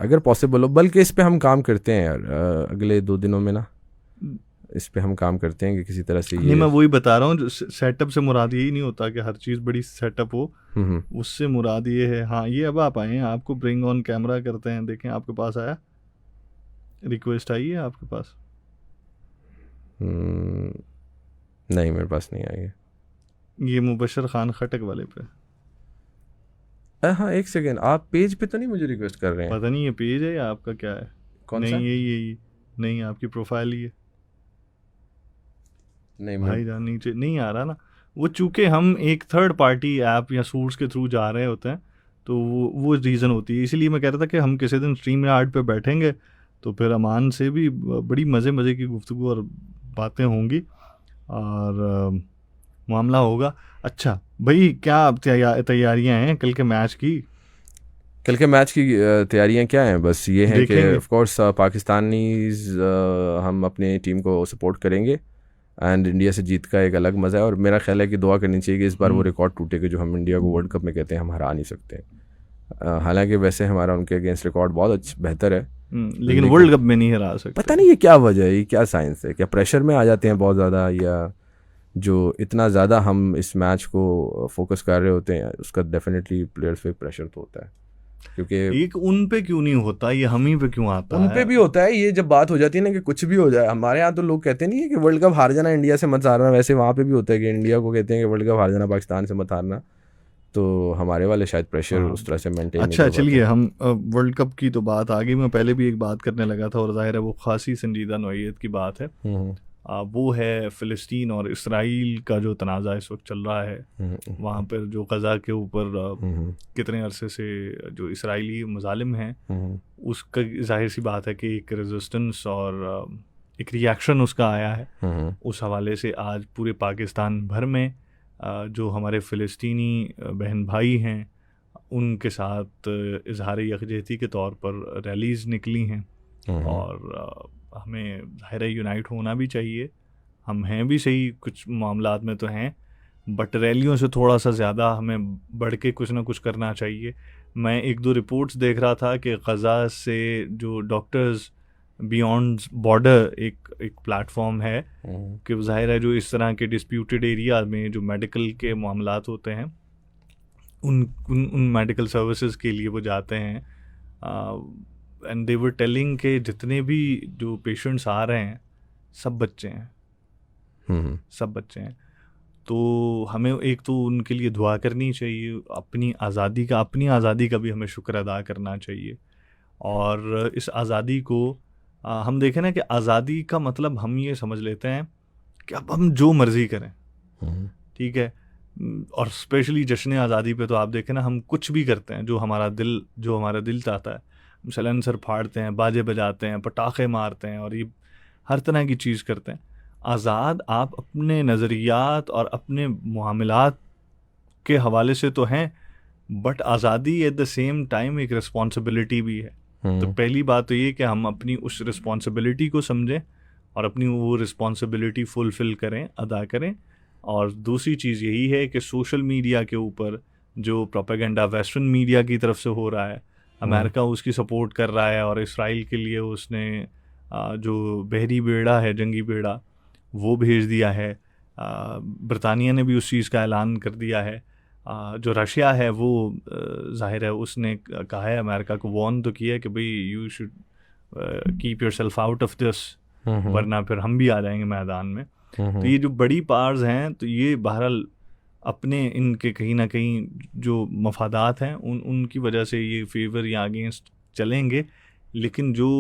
अगर पॉसिबल हो, बल्कि इस पे हम काम करते हैं यार अगले 2 दिनों में ना, इस पे हम काम करते हैं कि किसी तरह से नहीं, मैं वही बता रहा हूँ, सेटअप से मुराद यही नहीं होता कि हर चीज़ बड़ी सेटअप हो, उससे मुराद ये है। हाँ, ये अब आप आए हैं, आपको ब्रिंग ऑन कैमरा करते हैं, देखें आपके पास आया, रिक्वेस्ट आई है आपके पास? नहीं, मेरे पास नहीं आई है। ये मुबशर खान खटक वाले पे? हाँ, एक सेकेंड, आप पेज पे तो नहीं मुझे रिक्वेस्ट कर रहे हैं? पता नहीं ये पेज है या आपका क्या है। कौन नहीं सा? यही नहीं, आपकी प्रोफाइल ही है। नहीं भाई जान नीचे नहीं आ रहा ना, वो चूँकि हम एक थर्ड पार्टी ऐप या सोर्स के थ्रू जा रहे होते हैं, तो वो रीज़न होती है। इसीलिए मैं कह रहा था कि हम किसी दिन स्ट्रीम यार्ड पे बैठेंगे तो फिर अमान से भी बड़ी मज़े की गुफ्तगू और बातें होंगी और मामला होगा। अच्छा भाई, क्या तैयारियां हैं कल के मैच की? कल के मैच की तैयारियां क्या हैं? बस ये है कि ऑफ कोर्स पाकिस्तानीज हम अपने टीम को सपोर्ट करेंगे एंड इंडिया से जीत का एक अलग मज़ा है, और मेरा ख्याल है कि दुआ करनी चाहिए कि इस बार वो रिकॉर्ड टूटे कि जो हम इंडिया को वर्ल्ड कप में कहते हैं हम हरा नहीं सकते। हालांकि वैसे हमारा उनके अगेंस्ट रिकॉर्ड बहुत बेहतर है, लेकिन वर्ल्ड कप में नहीं हरा सकते। पता नहीं ये क्या वजह है, ये क्या साइंस है, क्या प्रेशर में आ जाते हैं बहुत ज़्यादा, या जो इतना ज़्यादा हम इस मैच को फोकस कर रहे होते हैं उसका डेफिनेटली प्लेयर्स पे प्रेशर तो होता है, क्योंकि एक उन पे क्यों नहीं होता, ये हम ही पे क्यों आता है? उन पे भी होता है। ये जब बात हो जाती है ना कि कुछ भी हो जाए, हमारे यहाँ तो लोग कहते नहीं है कि वर्ल्ड कप हार जाना, इंडिया से मत हारना, वैसे वहाँ पे भी होता है कि इंडिया को कहते हैं कि वर्ल्ड कप हार जाना, पाकिस्तान से मत हारना। तो हमारे वाले शायद प्रेशर उस तरह से मेंटेन। अच्छा चलिए, हम वर्ल्ड कप की तो बात आ गई, मैं पहले भी एक बात करने लगा था और जाहिर है वो खासी संजीदा नौइयत की बात है। वो है फ़िलिस्तीन और इसराइल का जो तनाज़ा इस वक्त चल रहा है, वहाँ पर जो गज़ा के ऊपर कितने अरसे से जो इसराइली मुजालिम हैं, उसका जाहिर सी बात है कि एक रेजिस्टेंस और एक रिएक्शन उसका आया है। उस हवाले से आज पूरे पाकिस्तान भर में जो हमारे फ़िलिस्तीनी बहन भाई हैं उनके साथ इजहार यकजहती के तौर पर रैलीज़ निकली हैं, और हमें ज़ाहिर है यूनाइट होना भी चाहिए। हम हैं भी सही कुछ मामलात में तो हैं, बट रैलियों से थोड़ा सा ज़्यादा हमें बढ़ के कुछ ना कुछ करना चाहिए। मैं 1-2 रिपोर्ट्स देख रहा था कि गज़ा से जो डॉक्टर्स बियॉन्ड बॉर्डर एक प्लेटफॉर्म है कि ज़ाहिर है जो इस तरह के डिस्प्यूटेड एरिया में जो मेडिकल के मामलात होते हैं उन मेडिकल सर्विसेज के लिए वो जाते हैं, एंड दे वर टेलिंग के जितने भी जो पेशेंट्स आ रहे हैं सब बच्चे हैं, सब बच्चे हैं। तो हमें एक तो उनके लिए दुआ करनी चाहिए, अपनी आज़ादी का भी हमें शुक्र अदा करना चाहिए। और इस आज़ादी को हम देखें ना कि आज़ादी का मतलब हम ये समझ लेते हैं कि अब हम जो मर्ज़ी करें, ठीक है, और स्पेशली जश्न आज़ादी पे तो आप देखें ना हम कुछ भी करते हैं जो हमारा दिल चाहता है। सलेंसर फाड़ते हैं, बाजे बजाते हैं, पटाखे मारते हैं और ये हर तरह की चीज़ करते हैं। आज़ाद आप अपने नज़रियात और अपने मामलात के हवाले से तो हैं, बट आज़ादी एट द सेम टाइम एक रिस्पॉन्सिबिलिटी भी है। तो पहली बात तो ये कि हम अपनी उस रिस्पॉन्सिबिलिटी को समझें और अपनी वो रिस्पॉन्सिबिलिटी फुलफ़िल करें, अदा करें। और दूसरी चीज़ यही है कि सोशल मीडिया के ऊपर जो प्रोपेगेंडा वेस्टर्न मीडिया की तरफ से हो रहा है, अमेरिका उसकी सपोर्ट कर रहा है और इसराइल के लिए उसने जो बहरी बेड़ा है, जंगी बेड़ा, वो भेज दिया है। ब्रितानिया ने भी उस चीज़ का ऐलान कर दिया है। जो रशिया है वो जाहिर है उसने कहा है, अमेरिका को वार्न तो किया है कि भाई you should keep yourself out of this, वरना फिर हम भी आ जाएंगे मैदान में। तो ये जो बड़ी पावर्स हैं तो ये बहरहाल अपने इनके कहीं ना कहीं जो मफादात हैं उनकी वजह से ये फेवर या अगेंस्ट चलेंगे, लेकिन जो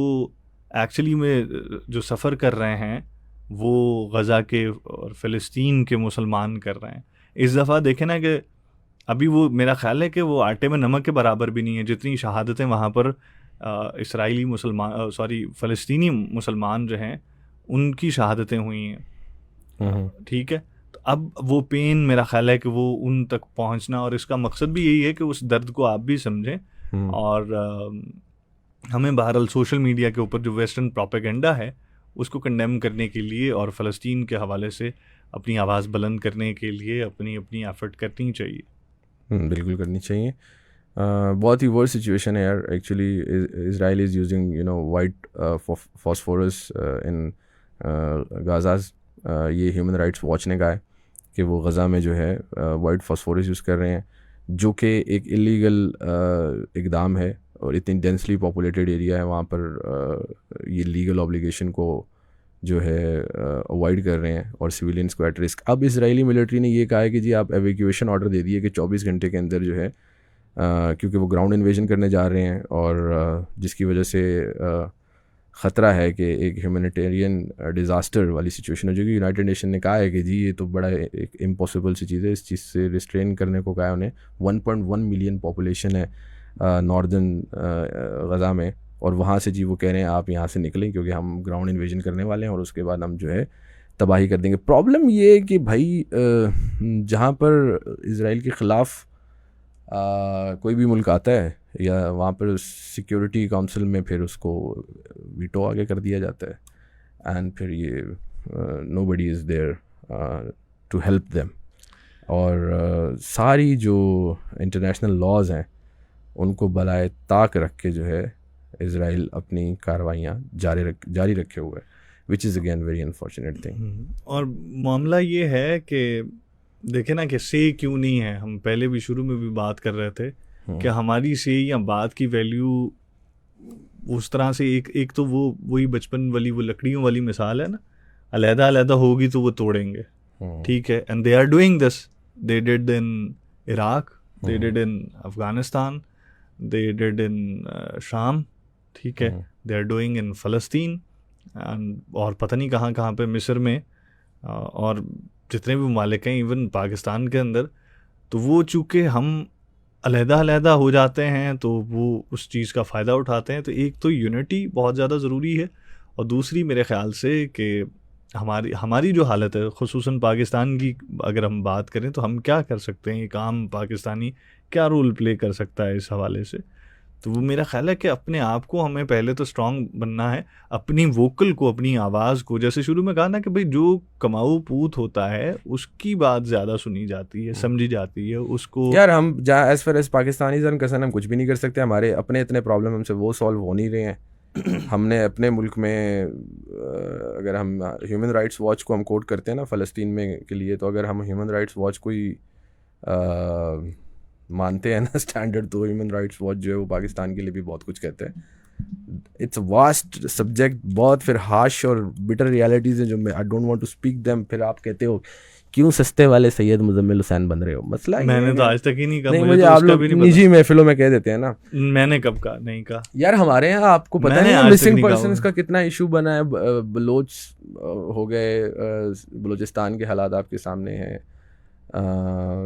एक्चुअली में जो सफ़र कर रहे हैं वो गज़ा के और फ़िलिस्तीन के मुसलमान कर रहे हैं। इस दफ़ा देखें ना कि अभी वो मेरा ख्याल है कि वो आटे में नमक के बराबर भी नहीं है जितनी शहादतें वहाँ पर इसराइली मुसलमान फ़लस्तीनी मुसलमान जो हैं उनकी शहादतें हुई हैं। ठीक है, तो अब वो पेन मेरा ख्याल है कि वो उन तक पहुँचना, और इसका मकसद भी यही है कि उस दर्द को आप भी समझें। और हमें बहरहाल सोशल मीडिया के ऊपर जो वेस्टर्न प्रोपेगेंडा है उसको कंडेम करने के लिए और फ़लस्तीन के हवाले से अपनी आवाज़ बुलंद करने के लिए अपनी एफ़र्ट करनी चाहिए। बिल्कुल करनी चाहिए। बहुत ही वर्स्ट सिचुएशन है यार actually. Israel is using white phosphorus in Gaza's. ये ह्यूमन राइट्स वॉच ने कहा है कि वो गज़ा में जो है वाइट फॉस्फोरस यूज़ कर रहे हैं, जो कि एक इलीगल इक़दाम है और इतनी डेंसली पॉपुलेटेड एरिया है वहाँ पर ये लीगल ऑब्लिगेशन को जो है अवॉइड कर रहे हैं और सिविलियंस को एट रिस्क। अब इजरायली मिलिट्री ने ये कहा है कि जी आप एवेक्यूएशन ऑर्डर दे दिए कि 24 घंटे के अंदर जो है क्योंकि वो ग्राउंड इन्वेजन करने जा रहे हैं और जिसकी वजह से ख़तरा है कि एक ह्यूमैनिटेरियन डिज़ास्टर वाली सिचुएशन हो जाएगी। यूनाइटेड नेशन ने कहा है कि जी ये तो बड़ा एक इम्पॉसिबल सी चीज़ है, इस चीज़ से रिस्ट्रेन करने को कहा है उन्हें। 1.1 मिलियन पॉपुलेशन है नॉर्दर्न गज़ा में, और वहाँ से जी वो कह रहे हैं आप यहाँ से निकलें क्योंकि हम ग्राउंड इन्वेजन करने वाले हैं और उसके बाद हम जो है तबाही कर देंगे। प्रॉब्लम ये है कि भाई जहाँ पर इज़राइल के ख़िलाफ़ कोई भी मुल्क आता है या वहाँ पर सिक्योरिटी काउंसिल में फिर उसको वीटो आगे कर दिया जाता है एंड फिर ये nobody is there to help them. और सारी जो इंटरनेशनल लॉज हैं उनको बलाए ताक रख के जो है इज़राइल अपनी कार्रवाइयाँ जारी रखे हुए, which is again very unfortunate thing. और मामला ये है कि देखे ना कि से क्यों नहीं है, हम पहले भी शुरू में भी बात कर रहे थे कि हमारी से या बात की वैल्यू उस तरह से एक तो वही बचपन वाली वो लकड़ियों वाली मिसाल है ना, अलहदा होगी तो वो तोड़ेंगे, ठीक है। And they are doing this, they did in Iraq, they did in Afghanistan, they did in Sham, ठीक है, दे आर डूइंग इन फ़लस्तीन और पता नहीं कहाँ पे, मिस्र में और जितने भी ममालिक हैं, इवन पाकिस्तान के अंदर। तो वो चूँकि हम अलहदा हो जाते हैं तो वो उस चीज़ का फ़ायदा उठाते हैं। तो एक तो यूनिटी बहुत ज़्यादा ज़रूरी है, और दूसरी मेरे ख़्याल से कि हमारी जो हालत है ख़ुसूसन पाकिस्तान की अगर हम बात करें तो हम क्या कर सकते हैं, एक आम पाकिस्तानी क्या रोल प्ले कर सकता है इस हवाले से। तो वो मेरा ख्याल है कि अपने आप को हमें पहले तो स्ट्रॉन्ग बनना है, अपनी वोकल को, अपनी आवाज़ को, जैसे शुरू में कहा ना कि भाई जो कमाऊ पूत होता है उसकी बात ज़्यादा सुनी जाती है, समझी जाती है उसको। यार हम जहाँ एज़ फार एज़ पाकिस्तानी जन कसन हम कुछ भी नहीं कर सकते, हमारे अपने इतने प्रॉब्लम हमसे वो सॉल्व हो नहीं रहे हैं। हमने अपने मुल्क में अगर हम ह्यूमन राइट्स वॉच को हम कोट करते हैं ना फ़लस्तीन में के लिए, तो अगर हम ह्यूमन राइट्स वॉच को ही मानते हैं ना स्टैंडर्ड, तो ह्यूमन राइट्स वॉच जो है वो पाकिस्तान के लिए भी बहुत कुछ कहते हैं। इट्स वास्ट सब्जेक्ट, बहुत फिर हार्श और बिटर रियलिटीज़ हैं जो मैं I don't want to speak them. फिर आप कहते हो क्यों सस्ते वाले सैयद मुजम्मिल हुसैन बन रहे हो, मसला मैंने तो आज तक ही नहीं कहा। नहीं, मुझे आप लोग निजी महफिलों में कह देते हैं ना। मैंने कब कहा? नहीं कहा यार। हमारे यहाँ आपको पता है मिसिंग पर्सन्स का कितना इशू बना है। बलोच हो गए, बलोचिस्तान के हालात आपके सामने हैं,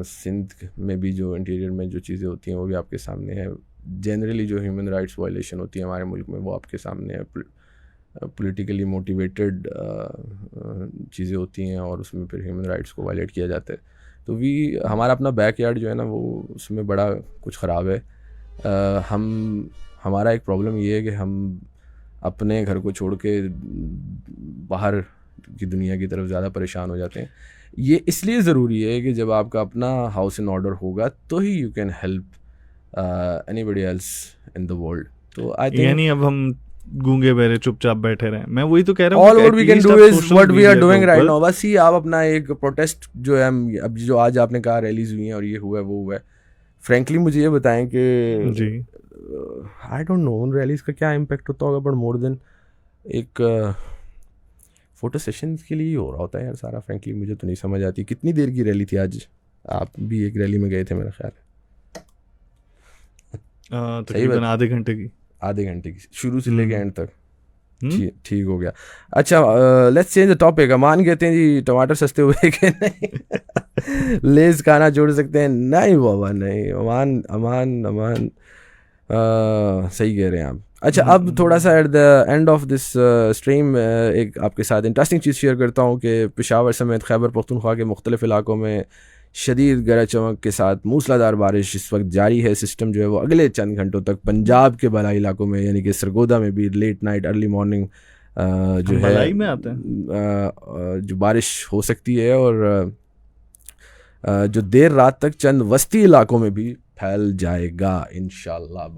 सिंध में भी जो इंटीरियर में जो चीज़ें होती हैं वो भी आपके सामने है। जनरली जो ह्यूमन राइट्स वायलेशन होती है हमारे मुल्क में वो आपके सामने है। पॉलिटिकली मोटिवेटेड चीज़ें होती हैं और उसमें फिर ह्यूमन राइट्स को वायलेट किया जाता है। तो हमारा अपना बैकयार्ड जो है ना वो उसमें बड़ा कुछ ख़राब है। हमारा एक प्रॉब्लम ये है कि हम अपने घर को छोड़ के बाहर की दुनिया की तरफ ज़्यादा परेशान हो जाते हैं। ये इसलिए ज़रूरी है कि जब आपका अपना हाउस इन ऑर्डर होगा तो ही you can help anybody else in the world. तो आई थिंक यानी अब हम गूंगे बहरे चुपचाप बैठे रहे। मैं वही तो कह रहा हूँ, all what we can do is what we are doing right now. बस ही आप अपना एक प्रोटेस्ट जो है अब जो आज आपने कहा रैलीज हुई हैं और ये हुआ है वो हुआ है, फ्रेंकली मुझे ये बताएं कि जी आई डोंट नो उन रैलीज का क्या इम्पैक्ट होता होगा, बट मोर देन एक फोटो सेशंस के लिए ही हो रहा होता है यार सारा। फ्रेंकली मुझे तो नहीं समझ आती कितनी देर की रैली थी आज। आप भी एक रैली में गए थे मेरा ख्याल है। तकरीबन आधे घंटे की शुरू से लेके एंड तक। ठीक हो गया। अच्छा लेट्स चेंज द टॉपिक। मान कहते हैं जी टमाटर सस्ते हुए कि नहीं। लेस खाना छोड़ सकते हैं? नहीं बाबा नहीं, अमान अमान अमान। सही कह रहे हैं आप। अच्छा, अब थोड़ा सा at the end of this stream एक आपके साथ इंटरेस्टिंग चीज़ शेयर करता हूँ कि पेशावर समेत खैबर पख्तूनख्वा के मुख्तलिफ इलाकों में शदीद गरज चमक के साथ मूसलाधार बारिश इस वक्त जारी है। सिस्टम जो है वो अगले चंद घंटों तक पंजाब के बलाई इलाकों में यानी कि सरगोदा में भी लेट नाइट अर्ली मॉर्निंग जो है बलाई में आते हैं जो बारिश हो सकती है, और जो देर रात तक चंद वस्ती इलाकों में भी फैल जाएगा इंशाल्लाह।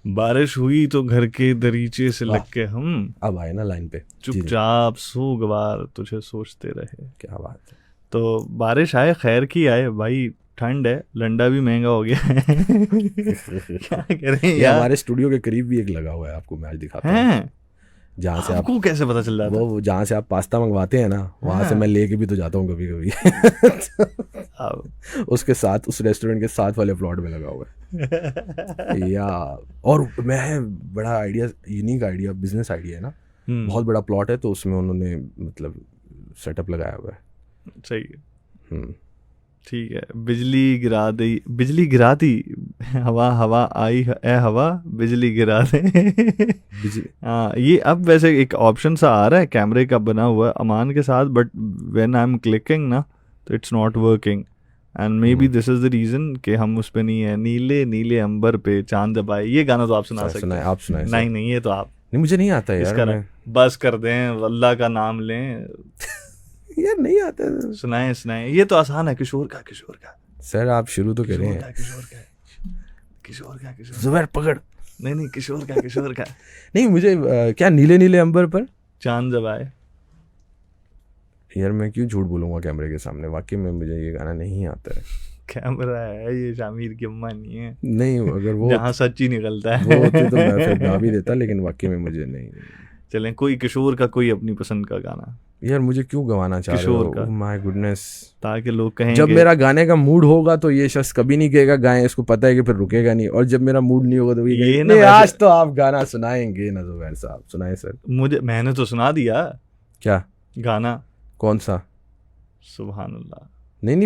बारिश हुई तो घर के दरीचे से लग के हम अब आए ना लाइन पे, चुपचाप सूगवार तुझे सोचते रहे। क्या बात है। तो बारिश आए, खैर की आए भाई। ठंड है, लंडा भी महंगा हो गया है। क्या करें यार। हमारे स्टूडियो के करीब भी एक लगा हुआ है, आपको मैं आज दिखाता हूँ, जहाँ से आपको कैसे पता चल जाता है? वो जहाँ से आप पास्ता मंगवाते हैं ना, वहाँ से मैं लेके भी तो जाता हूँ कभी कभी। उसके साथ, उस रेस्टोरेंट के साथ वाले प्लॉट में लगा हुआ है। या और मैं बड़ा idea, unique idea, business idea है ना, बहुत बड़ा प्लॉट है, तो उसमें उन्होंने मतलब सेटअप लगाया हुआ है। सही है, ठीक है। बिजली गिरा दी हवा आई ए हवा बिजली गिरा दे। हाँ, ये अब वैसे एक ऑप्शन सा आ रहा है कैमरे का बना हुआ है अमान के साथ, but when I am clicking ना तो it's not working, and maybe this is the reason कि हम उस पे नहीं है। नीले नीले अंबर पे चांद जब आए, ये गाना तो आप सुना सकते हैं। आप सुनाए। नहीं ये तो आप नहीं, मुझे नहीं आता यार। बस कर दें, अल्लाह का नाम लें। यार नहीं आता। सुनाए, ये तो आसान है। किशोर का सर आप शुरू तो करें। किशोर का जुबैर पकड़। नहीं किशोर का नहीं, मुझे क्या नीले नीले अंबर पर चांद जब आए। यार मैं क्यों झूठ बोलूंगा कैमरे के सामने, वाकई में मुझे ये गाना नहीं आता है। कैमरा है ये, शामिर की अम्मा नहीं है। नहीं, अगर वो जहाँ सच ही निकलता है वो होती तो मैं फिर गा भी देता, लेकिन वाकई में मुझे नहीं। चलें, कोई किशोर का कोई अपनी पसंद का गाना। यार मुझे क्यों गवाना चाह रहे हो? Oh my goodness. ताकि लोग कहें जब मेरा गाने का मूड होगा तो ये शख्स कभी नहीं कहेगा गाएं, इसको पता है कि फिर रुकेगा नहीं, और जब मेरा मूड नहीं होगा तो ये नहीं, आज तो आप गाना सुनाएंगे ना जुबैर साहब। सुनाए सर। मैंने तो सुना दिया। क्या गाना? कौन सा? सुभान अल्लाह। नहीं,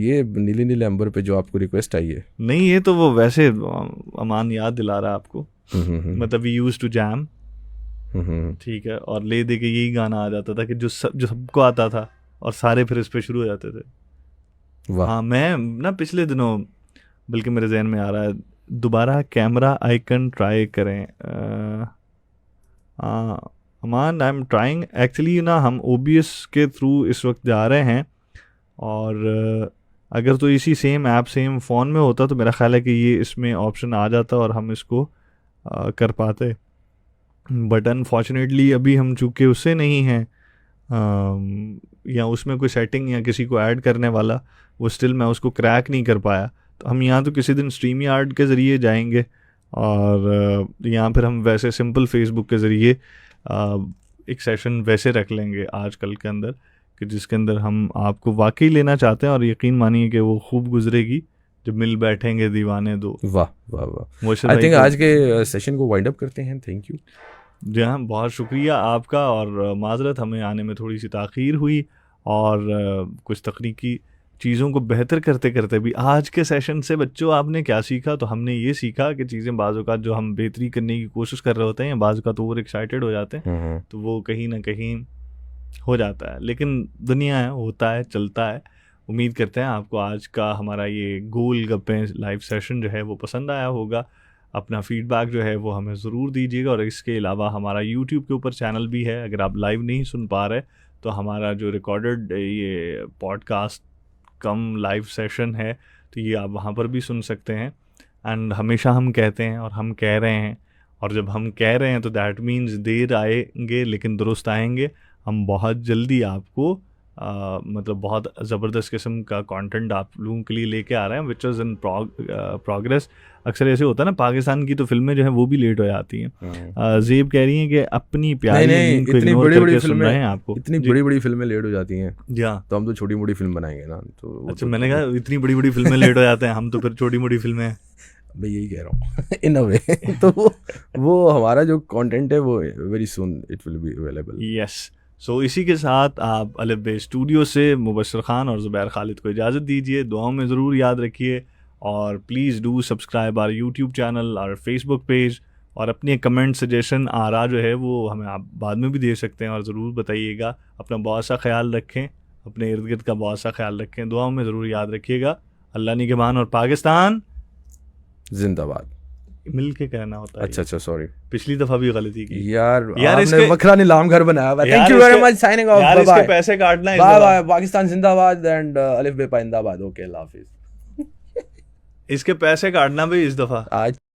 ये नीले नीले अंबर पे जो आपको रिक्वेस्ट आई है। नहीं, ये तो वो वैसे अमान याद दिला रहा है आपको। मतलब वी यूज्ड टू जैम, ठीक है, और ले दे के यही गाना आ जाता था कि जो सबको आता था, और सारे फिर इस पे शुरू हो जाते थे। हाँ, मैं ना पिछले दिनों, बल्कि मेरे जहन में आ रहा है, दोबारा कैमरा आइकन ट्राई करें। अमान, आई एम ट्राइंग एक्चुअली ना, हम OBS के थ्रू इस वक्त जा रहे हैं, और अगर तो इसी सेम ऐप सेम फ़ोन में होता तो मेरा ख्याल है कि ये इसमें ऑप्शन आ जाता और हम इसको कर पाते, बट अनफॉर्चुनेटली अभी हम चूँकि उससे नहीं हैं, या उसमें कोई सेटिंग या किसी को ऐड करने वाला, वो स्टिल मैं उसको क्रैक नहीं कर पाया। तो हम यहाँ तो किसी दिन StreamYard के ज़रिए जाएंगे, और यहाँ फिर हम वैसे सिंपल फेसबुक के ज़रिए एक सेशन वैसे रख लेंगे आजकल के अंदर, कि जिसके अंदर हम आपको वाकई लेना चाहते हैं, और यकीन मानिए कि वो खूब गुजरेगी जब मिल बैठेंगे दीवाने दो। वाह वाह वाह। आई थिंक आज के सेशन को वाइंड अप करते हैं। Thank you. जी हाँ, बहुत शुक्रिया आपका, और माजरत हमें आने में थोड़ी सी ताख़ीर हुई, और कुछ तकनीकी चीज़ों को बेहतर करते करते भी आज के सेशन से बच्चों आपने क्या सीखा? तो हमने ये सीखा कि चीज़ें बाज़ औक़ात जो हम बेहतरी करने की कोशिश कर रहे होते हैं, बाज़ औक़ात ओवर एक्साइटेड हो जाते हैं, तो वो कहीं ना कहीं हो जाता है, लेकिन दुनिया है, होता है, चलता है। उम्मीद करते हैं आपको आज का हमारा ये गोल गप्पे लाइव सेशन जो है वो पसंद आया होगा। अपना फीडबैक जो है वो हमें ज़रूर दीजिएगा, और इसके अलावा हमारा यूट्यूब के ऊपर चैनल भी है। अगर आप लाइव नहीं सुन पा रहे तो हमारा जो रिकॉर्डेड ये पॉडकास्ट कम लाइव सेशन है, तो ये आप वहाँ पर भी सुन सकते हैं। एंड हमेशा हम कहते हैं और हम कह रहे हैं, और जब हम कह रहे हैं तो दैट मीन्स देर आएंगे लेकिन दुरुस्त आएंगे। हम बहुत जल्दी आपको मतलब बहुत ज़बरदस्त किस्म का कंटेंट आप लोगों के लिए लेके आ रहे हैं, विच इज़ इन प्रोग्रेस। अक्सर ऐसे होता है ना, पाकिस्तान की तो फिल्में जो हैं वो भी लेट हो जाती हैं। ज़ेब कह रही हैं कि अपनी प्यारी को इग्नोर करके सुन रहे हैं आपको। इतनी बड़ी बड़ी फिल्में लेट हो जाती हैं, हाँ, तो हम तो छोटी मोटी फिल्म बनाएंगे ना। तो अच्छा, मैंने कहा इतनी बड़ी बड़ी फिल्में लेट हो जाते हैं, हम तो फिर छोटी मोटी फिल्में। मैं यही कह रहा हूँ इन अ वे। तो वो हमारा जो कंटेंट है वो very soon it will be available. Yes, so इसी के साथ आप अलिफ बे स्टूडियो से मुबशर खान और ज़ुबैर खालिद को इजाज़त दीजिए। दुआओं में ज़रूर याद रखिए और please do subscribe our YouTube channel और फेसबुक पेज, और अपनी कमेंट सजेशन आरा जो है वो हमें आप बाद में भी दे सकते हैं और ज़रूर बताइएगा। अपना बहुत सा ख्याल रखें, अपने इर्द गिर्द का बहुत सा ख्याल रखें, दुआओं में ज़रूर याद रखिएगा। अल्लाह निगहबान और पाकिस्तान जिंदाबाद मिल के कहना होता है। अच्छा सॉरी, पिछली दफ़ा भी गलती की यार यार आपने बकरा नीलाम घर बनाया। Thank you very much, signing off, यार इसके पैसे काटना है। बाय बाय, पाकिस्तान जिंदाबाद एंड अलिफ बे पाइंदाबाद। ओके, अल्लाह हाफिज़। इसके पैसे काटना भी इस दफ़ा। आज